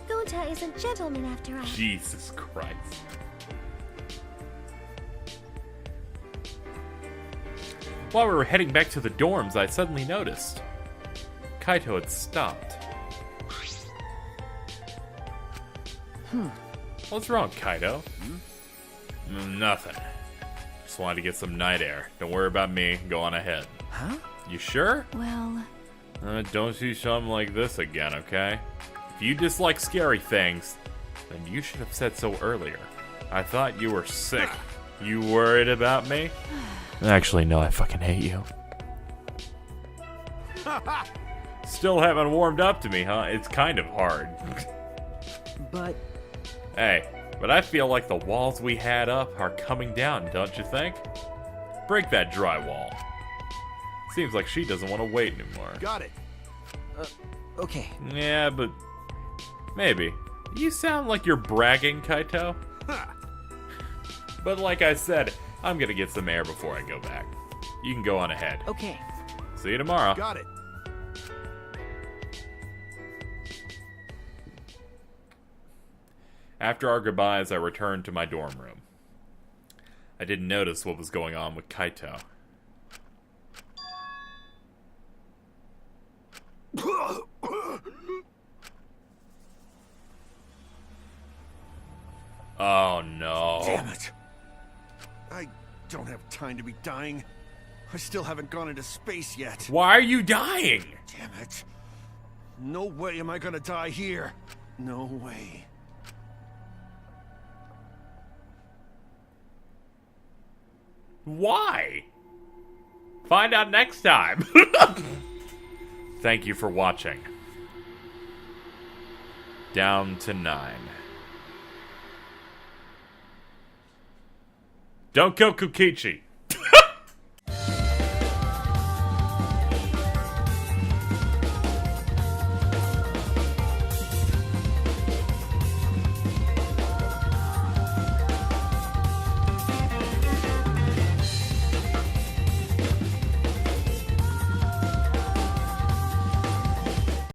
Gonta is a gentleman after all. Jesus Christ. While we were heading back to the dorms, I suddenly noticed Kaito had stopped. What's wrong, Kaito? Nothing. Just wanted to get some night air. Don't worry about me. Go on ahead. Huh? You sure? Well, Don't do something like this again, okay? If you dislike scary things, then you should have said so earlier. I thought you were sick. You worried about me? Actually, no, I fucking hate you. Still haven't warmed up to me, huh? It's kind of hard. But... Hey, but I feel like the walls we had up are coming down, don't you think? Break that drywall. Seems like she doesn't want to wait anymore. Got it. Okay. Yeah, but... maybe. You sound like you're bragging, Kaito. But like I said, I'm gonna get some air before I go back. You can go on ahead. Okay. See you tomorrow. Got it. After our goodbyes, I returned to my dorm room. I didn't notice what was going on with Kaito. Oh no. Damn it. I don't have time to be dying. I still haven't gone into space yet. Why are you dying? Damn it. No way am I gonna die here. No way. Why? Find out next time. Thank you for watching. Down to 9. Don't kill Kukichi.